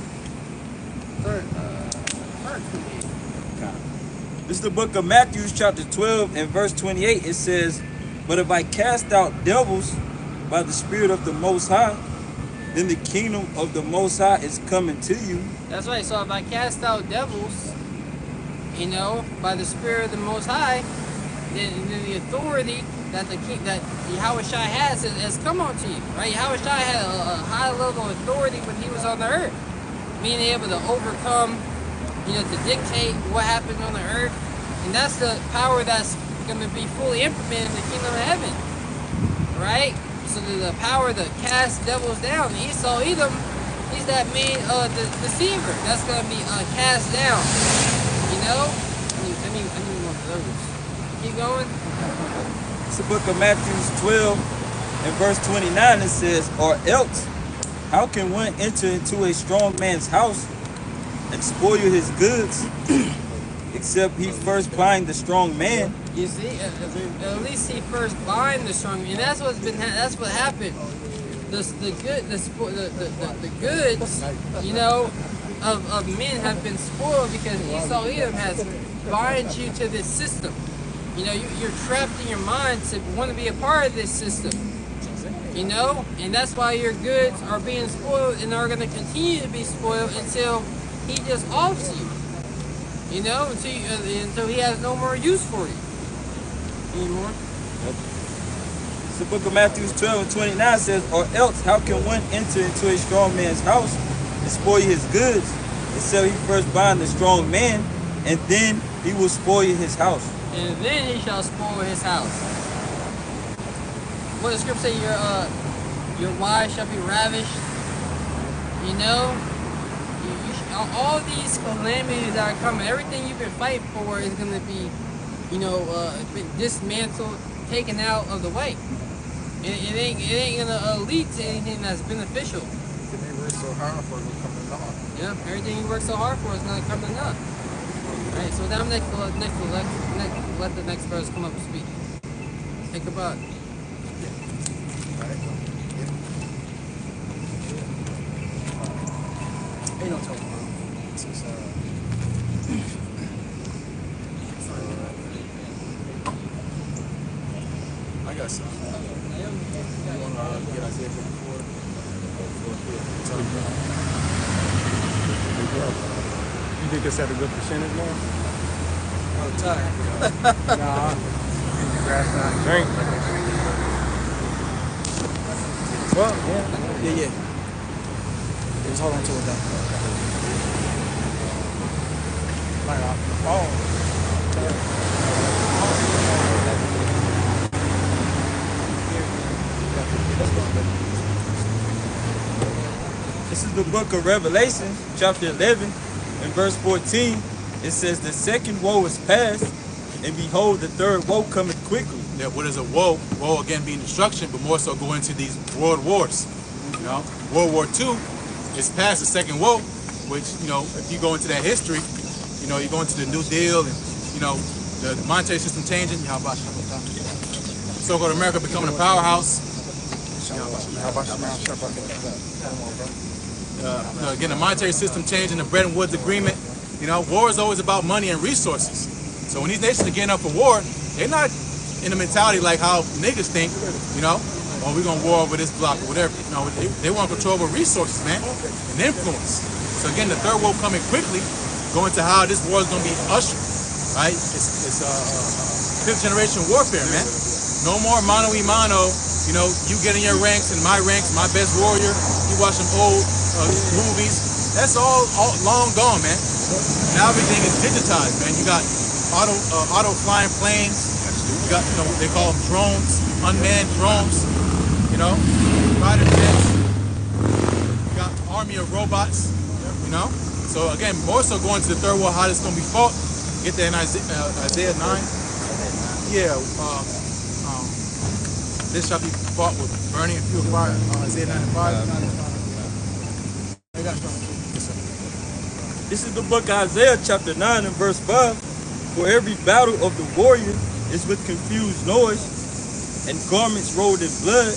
third. This is the book of Matthew, chapter 12, and verse 28. It says, but if I cast out devils by the Spirit of the Most High, then the kingdom of the Most High is coming to you. That's right. So if I cast out devils you know, by the Spirit of the Most High, then the authority that that Yahushua has come onto you, right? Yahushua had a high level of authority when he was on the earth, being able to overcome, you know, to dictate what happens on the earth, and that's the power that's going to be fully implemented in the kingdom of heaven, right? So the power to cast devils down. Esau, Edom, he's that main the deceiver that's going to be cast down. You know, I need one of those. Keep going. It's the book of Matthew 12 and verse 29. It says, or else, how can one enter into a strong man's house and spoil his goods, except he first bind the strong man? You see, at least he first bind the strong man, and that's that's what happened. The goods, you know, of men have been spoiled because Esau Edom has bind you to this system. You know, you're trapped in your mind to want to be a part of this system. You know, and that's why your goods are being spoiled and are going to continue to be spoiled until he just offs you. You know, until he has no more use for you. Any more? The book of Matthew 12 and 29 says, or else how can one enter into a strong man's house and spoil his goods, except he first bind the strong man, and then he will spoil his house. And then he shall spoil his house. What does the scripture say? Your wives shall be ravished. You know, all these calamities that are coming, everything you've been fighting for is going to be, you know, dismantled, taken out of the way. It ain't gonna lead to anything that's beneficial. Everything you work so hard for will come to naught. Yeah, everything you work so hard for is gonna come to naught. Alright, so now let the next verse come up and speak. Think about it. Ain't no talking about. This is I got some. You want to get Isaiah 54? You think it's at a good percentage now? I'm tired. Nah. Grass not drink. Well, Yeah. Just hold on to it though. like off the phone. This is the book of Revelation, chapter 11, and verse 14. It says, the second woe is past, and behold, the third woe cometh quickly. Yeah, what is a woe? Woe again being destruction, but more so go into these world wars. You know, World War II is past the second woe, which, you know, if you go into that history, you know, you go into the New Deal and, you know, the monetary system changing, so-called America becoming a powerhouse. Again, the monetary system changing, the Bretton Woods Agreement. You know, war is always about money and resources. So when these nations are getting up for war, they're not in a mentality like how niggas think, you know, oh, we're going to war over this block or whatever. You know, they want control over resources, man, and influence. So again, the third world coming quickly, going to how this war is going to be ushered, right? It's fifth generation warfare, man. No more mano a mano, you know, you get in your ranks and my ranks, my best warrior. You watch some old movies. That's all long gone, man. Now everything is digitized, man. You got auto flying planes. You got, you know, what they call them drones, unmanned drones. You know, fighter jets. You got army of robots. You know. So again, more so going to the third world, how this gonna be fought. Get that in Isaiah 9. Yeah. This shall be fought with burning and fuel fire. Isaiah 9 and 5. This is the book of Isaiah chapter 9 and verse 5. For every battle of the warrior is with confused noise and garments rolled in blood,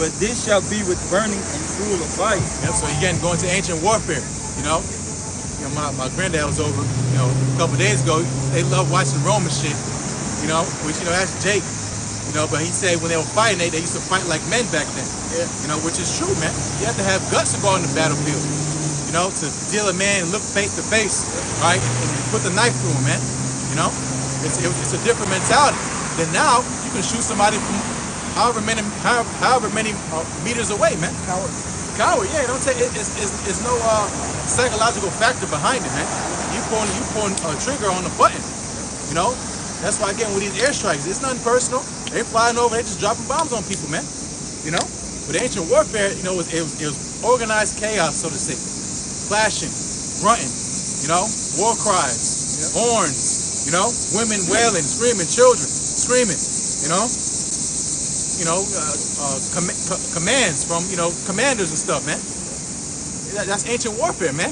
but this shall be with burning and fuel of fire. Yeah, so again, going to ancient warfare, you know. My granddad was over, you know, a couple of days ago. They love watching Roman shit, you know, which, you know, that's Jake, you know, but he said when they were fighting, they used to fight like men back then, you know, which is true, man. You have to have guts to go on the battlefield. you know, to deal a man and look face to face, right, and put the knife through him, man. You know, it's a different mentality. Then now you can shoot somebody from however many meters away, man. Coward, yeah. Don't take it. It's no psychological factor behind it, man. You pulling a trigger on the button, you know. That's why again with these airstrikes, it's nothing personal. They flying over, they just dropping bombs on people, man. You know. But ancient warfare, you know, it was organized chaos, so to say. Flashing, grunting, you know, war cries, horns, you know, women wailing, screaming, children screaming, you know, commands from, you know, commanders and stuff, man. That's ancient warfare, man.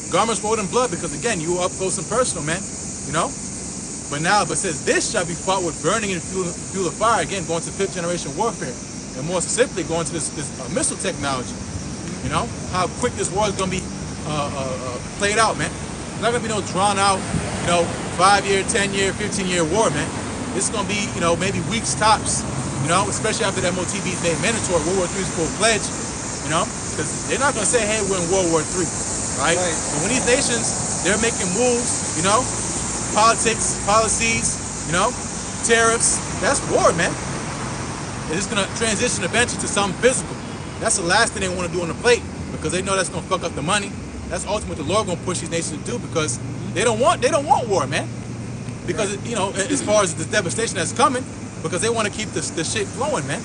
Garments rolled in blood because again, you were up close and personal, man. You know. But now, but says this shall be fought with burning and fuel of fire. Again, going to 5th generation warfare, and more specifically going to this missile technology. You know how quick this war is going to be played out, man. It's not going to be no drawn out, you know, 5-year, 10-year, 15-year war, man. This is going to be, you know, maybe weeks tops. You know, especially after the MOTB is made mandatory, World War III is full fledged. You know, because they're not going to say, hey, we're in World War III, right? But when these nations, they're making moves, you know. Politics, policies, you know, tariffs, that's war, man. And it's gonna transition eventually to something physical. That's the last thing they want to do on the plate because they know that's gonna fuck up the money. That's ultimately what the Lord gonna push these nations to do because they don't want war, man. Because you know, as far as the devastation that's coming, because they want to keep the shit flowing, man.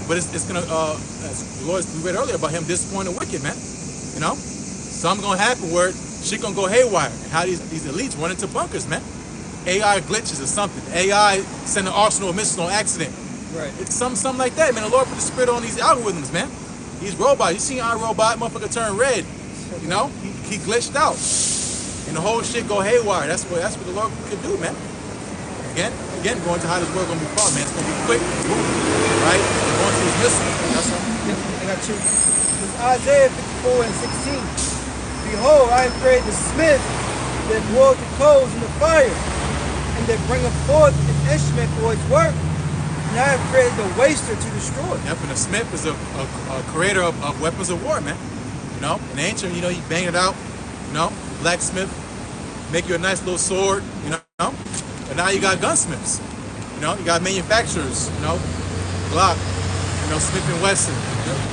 But it's gonna, as the Lord, we read earlier about him disappointing the wicked, man. You know, something's gonna happen where shit gonna go haywire. How these elites run into bunkers, man. AI glitches or something. AI send an arsenal of missiles on accident. Right. It's something like that, man. The Lord put the spirit on these algorithms, man. These robots. You seen iRobot, motherfucker turn red. You know, he glitched out, and the whole shit go haywire. That's what the Lord could do, man. Again, going to how this world gonna be fought, man. It's gonna be quick, right? Going to these missiles. That's all. I got you. It's Isaiah 54 and 16. Behold, I have created the smith that boils the coals in the fire, and that bringeth forth an instrument for its work. And I have created the waster to destroy. Yep, and the smith is a creator of weapons of war, man. You know, in ancient, you know, you bang it out, you know, blacksmith, make you a nice little sword, you know. And now you got gunsmiths, you know, you got manufacturers, you know, Glock, you know, Smith & Wesson,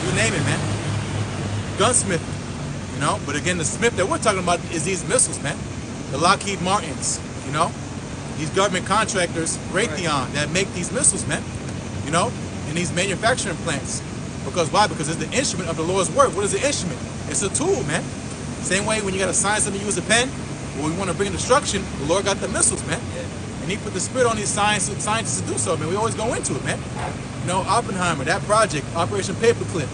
you name it, man. Gunsmith. You know, but again, the Smith that we're talking about is these missiles, man. The Lockheed Martins, you know, these government contractors, Raytheon, that make these missiles, man. You know, and these manufacturing plants. Because why? Because it's the instrument of the Lord's work. What is the instrument? It's a tool, man. Same way when you got to sign something, use a pen. When we want to bring destruction, the Lord got the missiles, man. And he put the spirit on these scientists to do so, man. We always go into it, man. You know, Oppenheimer, that project, Operation Paperclip.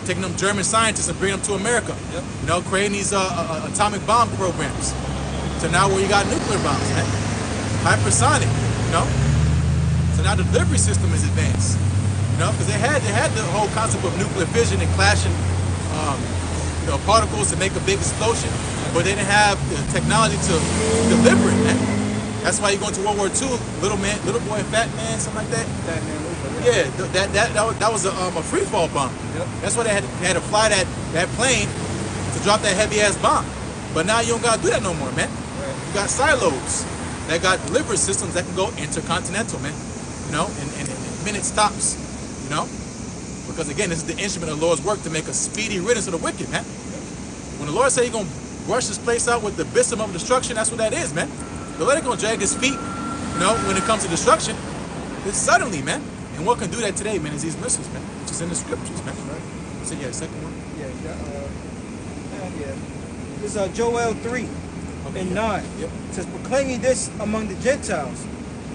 Taking them German scientists and bringing them to America. Yep. You know, creating these atomic bomb programs. So now where you got nuclear bombs, man. Hypersonic, you know. So now the delivery system is advanced. You know, because they had the whole concept of nuclear fission and clashing, you know, particles to make a big explosion, but they didn't have the technology to deliver it, man. That's why you go into World War II, little boy, fat man, something like that. Yeah, that was a free fall bomb. Yep. That's why they had to fly that plane to drop that heavy ass bomb. But now you don't gotta do that no more, man. Right. You got silos that got delivery systems that can go intercontinental, man. You know, in minutes tops. You know, because again, this is the instrument of the Lord's work to make a speedy riddance of the wicked, man. When the Lord say He's gonna brush this place out with the besom of destruction, that's what that is, man. The Lord ain't gonna drag His feet. You know, when it comes to destruction, it's suddenly, man. And what can do that today, man, is these missiles, man, which is in the scriptures, man. Right. So yeah, second one. This is Joel 3 and 9. Yep. It says, proclaiming this among the Gentiles,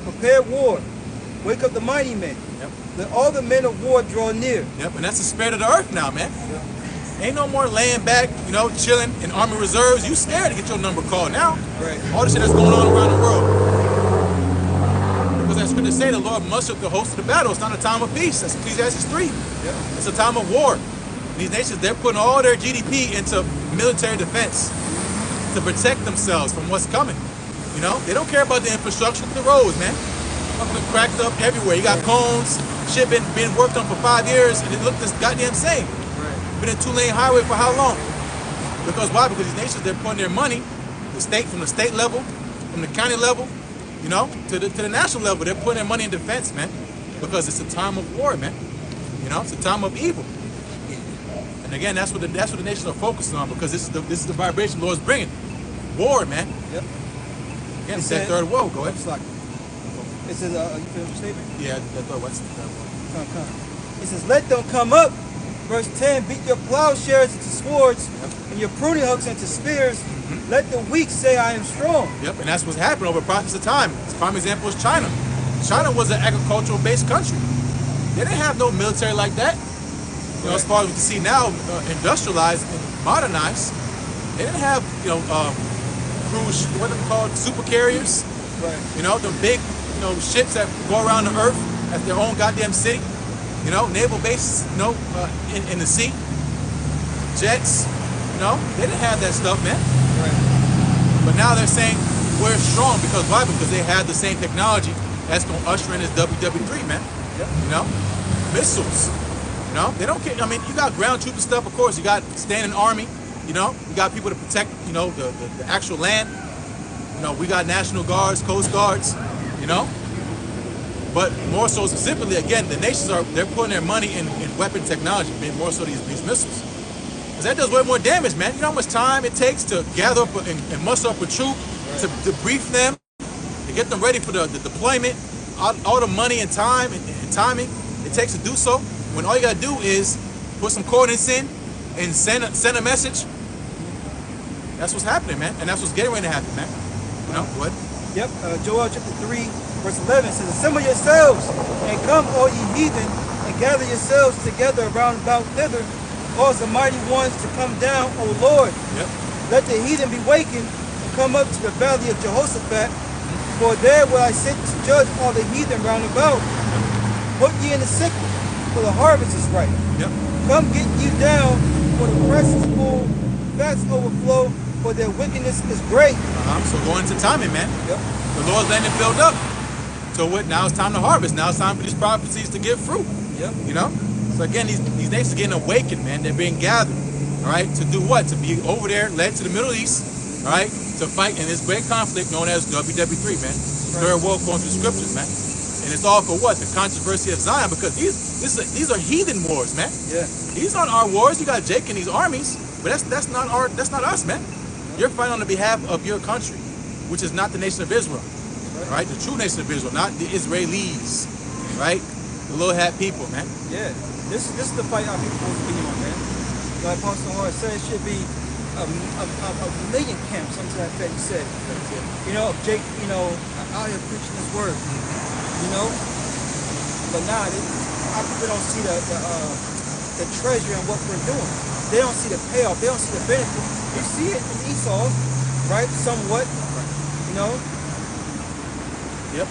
prepare war, wake up the mighty men. Yep. Let all the men of war draw near. Yep, and that's the spirit of the earth now, man. Yep. Ain't no more laying back, you know, chilling in army reserves. You scared to get your number called now. Right. All the shit that's going on around the world. Because that's what they say, the Lord mustered the host of the battle. It's not a time of peace. That's Ecclesiastes 3. Yep. It's a time of war. These nations, they're putting all their GDP into military defense to protect themselves from what's coming. You know, they don't care about the infrastructure, the roads, man. Something cracked up everywhere. You got cones, shit been worked on for 5 years, and it looked this goddamn same. Right. Been a 2-lane highway for how long? Because why? Because these nations, they're putting their money, from the state level, from the county level, you know, to the national level. They're putting their money in defense, man. Because it's a time of war, man. You know, it's a time of evil. And again, that's what the nations are focusing on, because this is the vibration the Lord's bringing. War, man. Yep. Again, it's that third woe. Go ahead. It says, you finish the statement? Yeah, that third what's the third woe? Come. It says, let them come up. Verse 10, beat your plowshares into swords, and your pruning hooks into spears. Let the weak say, I am strong. Yep, and that's what's happened over process of time. The prime example is China. China was an agricultural-based country. They didn't have no military like that. You know, as far as we can see now, industrialized and modernized. They didn't have, you know, cruise, what are they called, super carriers. Right. You know, the big, you know, ships that go around the earth as their own goddamn city. You know, naval bases, you know, in the sea. Jets, you know, they didn't have that stuff, man. Right. But now they're saying we're strong because why? Because they have the same technology that's gonna usher in this WW3, man. Yep. You know, missiles. You know, they don't care. I mean, you got ground troop and stuff, of course. You got standing army. You know, you got people to protect, you know, the actual land. You know, we got National Guards, Coast Guards. You know, but more so specifically, again, the nations they're putting their money in weapon technology, more so these missiles. Because that does way more damage, man. You know how much time it takes to gather up and muster up a troop, to debrief them, to get them ready for the deployment, all the money and time and timing it takes to do so, when all you gotta do is put some coordinates in and send a message. That's what's happening, man. And that's what's getting ready to happen, man. You know, what? Yep, Joel chapter 3, verse 11 says, assemble yourselves and come, all ye heathen, and gather yourselves together round about thither. Cause the mighty ones to come down, O Lord. Yep. Let the heathen be wakened and come up to the valley of Jehoshaphat. For there will I sit to judge all the heathen round about. Put ye in the sickle, for the harvest is ripe. Yep. Come get you down, for the press is full, vats overflow, for their wickedness is great. So going into timing, man. Yep. The Lord's letting it build up. So what? Now it's time to harvest. Now it's time for these prophecies to give fruit. Yep. You know. So again, these nations are getting awakened, man. They're being gathered, all right, to do what? To be over there, led to the Middle East, all right, to fight in this great conflict known as WW3, man. Third world according to the scriptures, man. And it's all for what? The controversy of Zion, because these are heathen wars, man. Yeah. These aren't our wars. You got Jake and these armies, but that's not us, man. You're fighting on the behalf of your country, which is not the nation of Israel, right? The true nation of Israel, not the Israelis, right? The little hat people, man. Yeah. This is the fight our people supposed to be on, man. Like Apostle Hart said, it should be a million camps, something like that he said. You know, Jake, you know, out here preaching his word. You know? But nah, our people don't see the treasure in what we're doing. They don't see the payoff. They don't see the benefit. You see it in Esau, right? Somewhat. You know? Yep.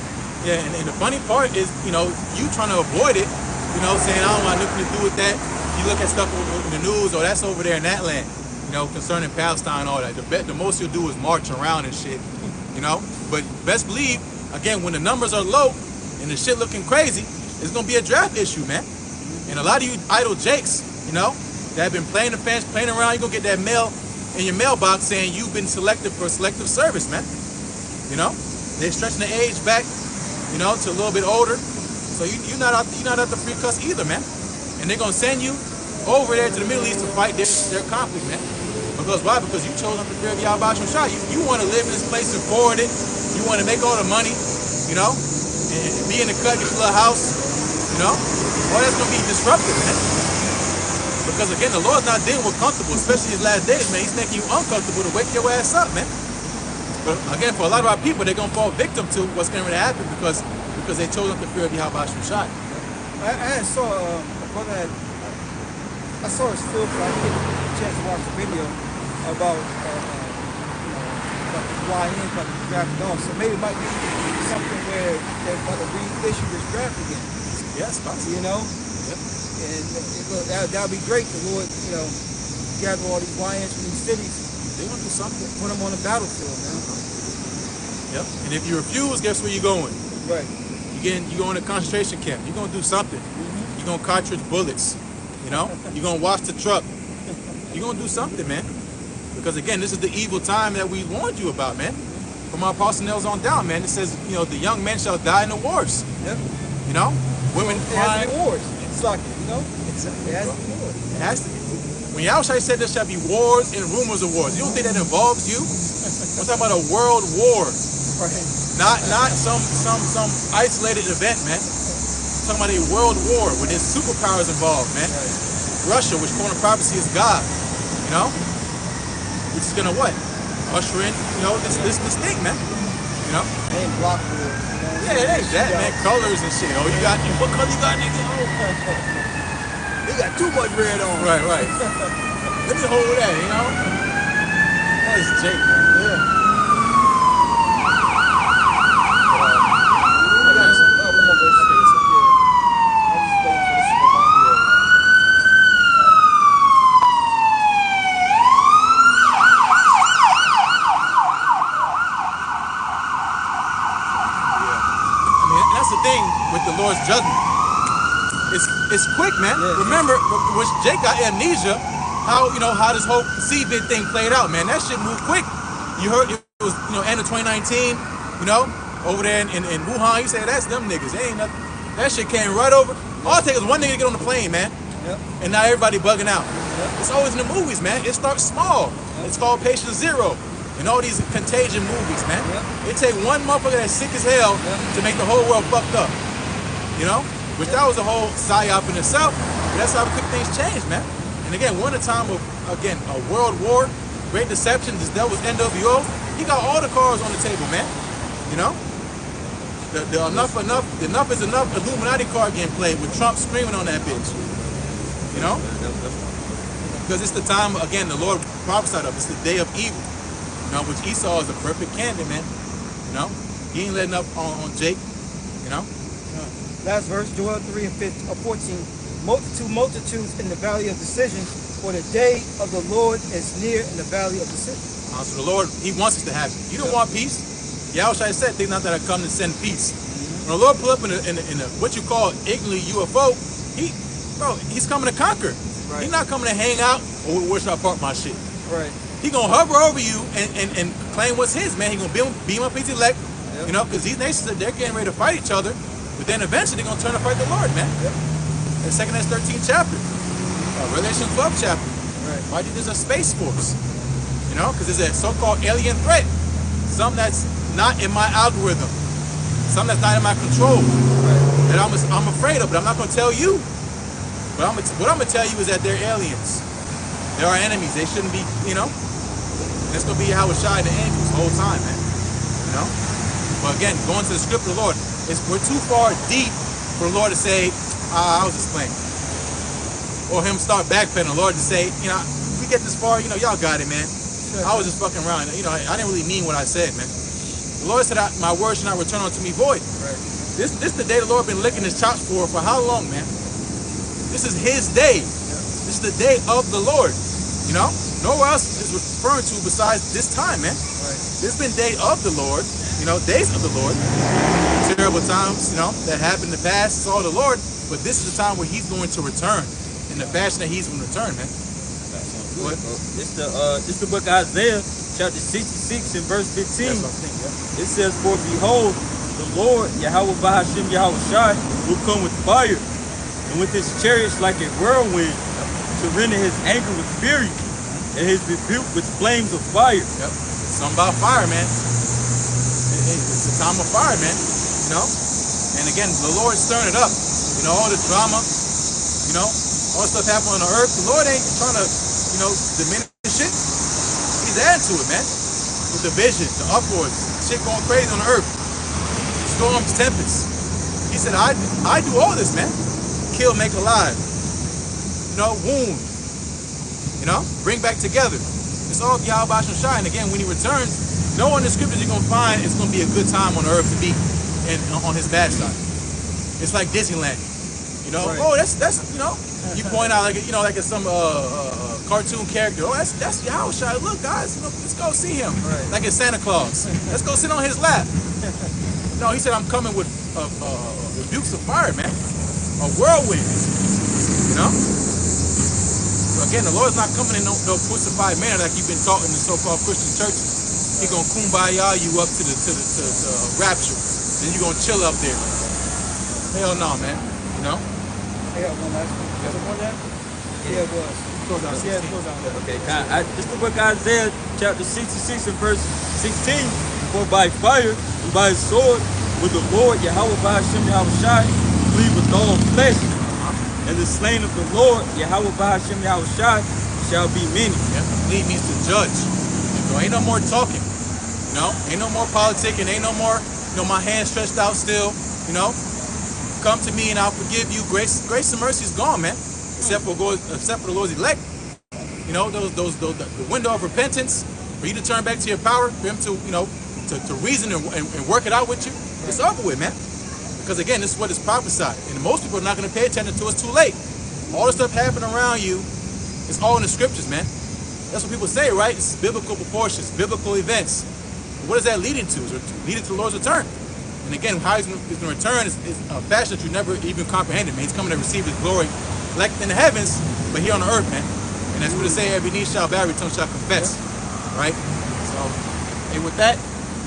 Yeah, and the funny part is, you know, you trying to avoid it, you know, saying, I don't want nothing to do with that. You look at stuff in the news, or that's over there in that land, you know, concerning Palestine, all that. The most you'll do is march around and shit, you know. But best believe, again, when the numbers are low and the shit looking crazy, it's going to be a draft issue, man. And a lot of you idle jakes, you know, that have been playing the fence, playing around, you're going to get that mail in your mailbox saying you've been selected for selective service, man. You know, they're stretching the age back, you know, to a little bit older. So you're not out the free cuss either, man. And they're gonna send you over there to the Middle East to fight their conflict, man. Because why? Because you chose not to fear of Yahweh Shah. You want to live in this place and forward it. You want to make all the money, you know, and be in the cut, get your little house, you know. All that's gonna be disruptive, man. Because again, the Lord's not dealing with comfortable, especially these last days, man. He's making you uncomfortable to wake your ass up, man. But again, for a lot of our people, they're gonna fall victim to what's going to happen because they chose not to fear of Yahweh Shah. I saw a brother that I saw a still, but I didn't get a chance to watch the video about about the YN about the drafted off. So maybe it might be something where they're about to reissue this draft again. Yes, possibly. You know? Yep. And that would be great. The Lord, you know, gather all these YNs from these cities. They're gonna do something. Put them on the battlefield, man. Yep. And if you refuse, guess where you're going? Right. You going to concentration camp. You're gonna do something. You're gonna cartridge bullets. You know. You're gonna wash the truck. You're gonna do something, man. Because again, this is the evil time that we warned you about, man. From our Apostle Nails on down, man. It says, you know, the young men shall die in the wars. Yep. You know? Women It has crying. to be wars. It's like, you know? It has to be wars. It has to be. When Yahushua said there shall be wars and rumors of wars, you don't think that involves you? We're talking about a world war. Right. Not some isolated event, man. We're talking about a world war where there's superpowers involved, man. Russia, which according to prophecy is God, you know? Which is gonna what? Usher in, you know, this thing, man. You know? They ain't block wars. You know? Yeah, it ain't that, man. Colors and shit. Oh, you got, what color you got, nigga? They got too much red on. Right. Let me hold that, you know? That's Jake, man. Yeah. I got some. Oh, come on, bro. Okay, so, yeah. I'm just waiting for this to come out. Yeah. I mean, that's the thing with the Lord's judgment. It's quick, man. Yeah. Remember, when Jake got amnesia, how this whole seabed thing played out, man. That shit moved quick. You heard it was, you know, end of 2019, you know, over there in Wuhan. He said, that's them niggas. They ain't nothing. That shit came right over. All it takes is one nigga to get on the plane, man. Yep. And now everybody bugging out. Yep. It's always in the movies, man. It starts small. It's called Patient Zero. And all these contagion movies, man. Yep. It take one motherfucker that's sick as hell to make the whole world fucked up. You know? Which that was a whole psyop in itself. But that's how quick things change, man. And again, we're in a time of, again, a world war, great deception, this devil's NWO. He got all the cards on the table, man. You know? The enough is enough Illuminati card getting played with Trump screaming on that bitch. You know? Because it's the time, again, the Lord prophesied of. It's the day of evil. You know, which Esau is a perfect candidate, man. You know? He ain't letting up on Jake. You know? Last verse, Joel 3 and 14. Multitudes in the valley of decision, for the day of the Lord is near in the valley of decision. So the Lord, He wants us to have it. You don't want peace. Yahushua said, think not that I come to send peace. When the Lord pull up in a what you call ignorantly UFO, He's coming to conquer. Right. He's not coming to hang out, or where should I park my shit? Right. He gonna hover over you and claim what's his, man. He gonna beam up his elect, you know, because these nations, they're getting ready to fight each other, but then eventually they're gonna turn to fight the Lord, man. In 2nd Ezra 13 chapter, Revelation 12 chapter. Right. Why did there's a space force? You know, because there's a so-called alien threat, something that's not in my algorithm, something that's not in my control, that I'm afraid of, but I'm not gonna tell you. But what I'm gonna tell you is that they're aliens. They're our enemies. They shouldn't be, you know. And it's gonna be how it's shy the angels the whole time, man. You know. But again, going to the scripture of the Lord, we're too far deep for the Lord to say, I was just playing. Or him start backpedaling, the Lord to say, you know, if we get this far, you know, y'all got it, man. I was just fucking around. You know, I didn't really mean what I said, man. The Lord said, my word should not return unto me void. Right. This the day the Lord been licking his chops for how long, man? This is his day. This is the day of the Lord. You know? Nowhere else is referring to besides this time, man. Right. This has been day of the Lord, you know, days of the Lord. Terrible times, you know, that happened in the past, it's all the Lord, but this is the time where he's going to return in the fashion that he's going to return, man. What? This the book of Isaiah, chapter 66 and verse 15. That's what I'm thinking, yeah. It says, for behold, the Lord, Yahweh Bahashim Yahweh Shai, will come with fire, and with his chariots like a whirlwind, to render his anger with fury, and his rebuke with flames of fire. Yep. Something about fire, man. It's the time of fire, man. You know? And again, the Lord's stirring it up. You know, all the drama, you know, all the stuff happening on the earth. The Lord ain't trying to, you know, diminish shit. He's adding to it, man. With the vision, the uproars, shit going crazy on the earth. Storms, tempests. He said, I do all this, man. Kill, make alive. You know, wound. You know, bring back together. It's all Yahweh Shai. And again, when he returns, no one in the scriptures you're going to find it's going to be a good time on the earth to be on his bad side. It's like Disneyland. You know, Right. oh, that's you know, you point out like, you know, like it's some cartoon character. Oh, that's Yahweh Shai. Look, guys, you know, let's go see him. Right. Like it's Santa Claus. Let's go sit on his lap. No, he said, I'm coming with rebukes of fire, man. A whirlwind. You know? So Again, the Lord's not coming in no crucified manner like you've been taught in the so-called Christian churches. He gonna kumbaya you up to the rapture. Then you gonna chill up there. Hell no, man. You know? Yeah, one last one. Was it one last? Yeah, it was. Close out Yeah, 16. close out. Okay, this is the book of Isaiah, chapter 66 and verse 16. For by fire and by sword will the Lord Yahweh Bahasham Yahushai cleave with all flesh. And the slain of the Lord Yahweh Bahasham Yahushai shall be many. Yeah, lead means to judge. So ain't no more talking. You know, ain't no more politicking. Ain't no more, my hand stretched out still. You know, come to me and I'll forgive you. Grace and mercy is gone, man. Except for the Lord's elect. You know, the window of repentance for you to turn back to your power, for him to, to reason and work it out with you. It's over with, man. Because again, this is what is prophesied. And most people are not going to pay attention to it. It's too late. All the stuff happening around you is all in the scriptures, man. That's what people say, right? It's biblical proportions, biblical events. What is that leading to? It's leading to the Lord's return. And again, how he's going to return is a fashion that you never even comprehended, man. He's coming to receive his glory like in the heavens, but here on the earth, man. And that's what it say, every knee shall bow, every tongue shall confess. Right? So, and with that,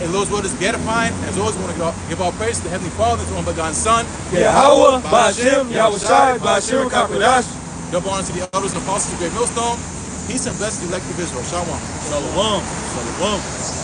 and Lord's word is edifying. As always, we want to give all praise to the Heavenly Father, to the one begotten Son. Yahweh, Ba'ashem, Yahushai, Ba'ashem, Kakodash. Double honor to the elders and apostles of the great millstone. Peace and blessings to the elect of Israel. Shalom. Shalom. Shalom.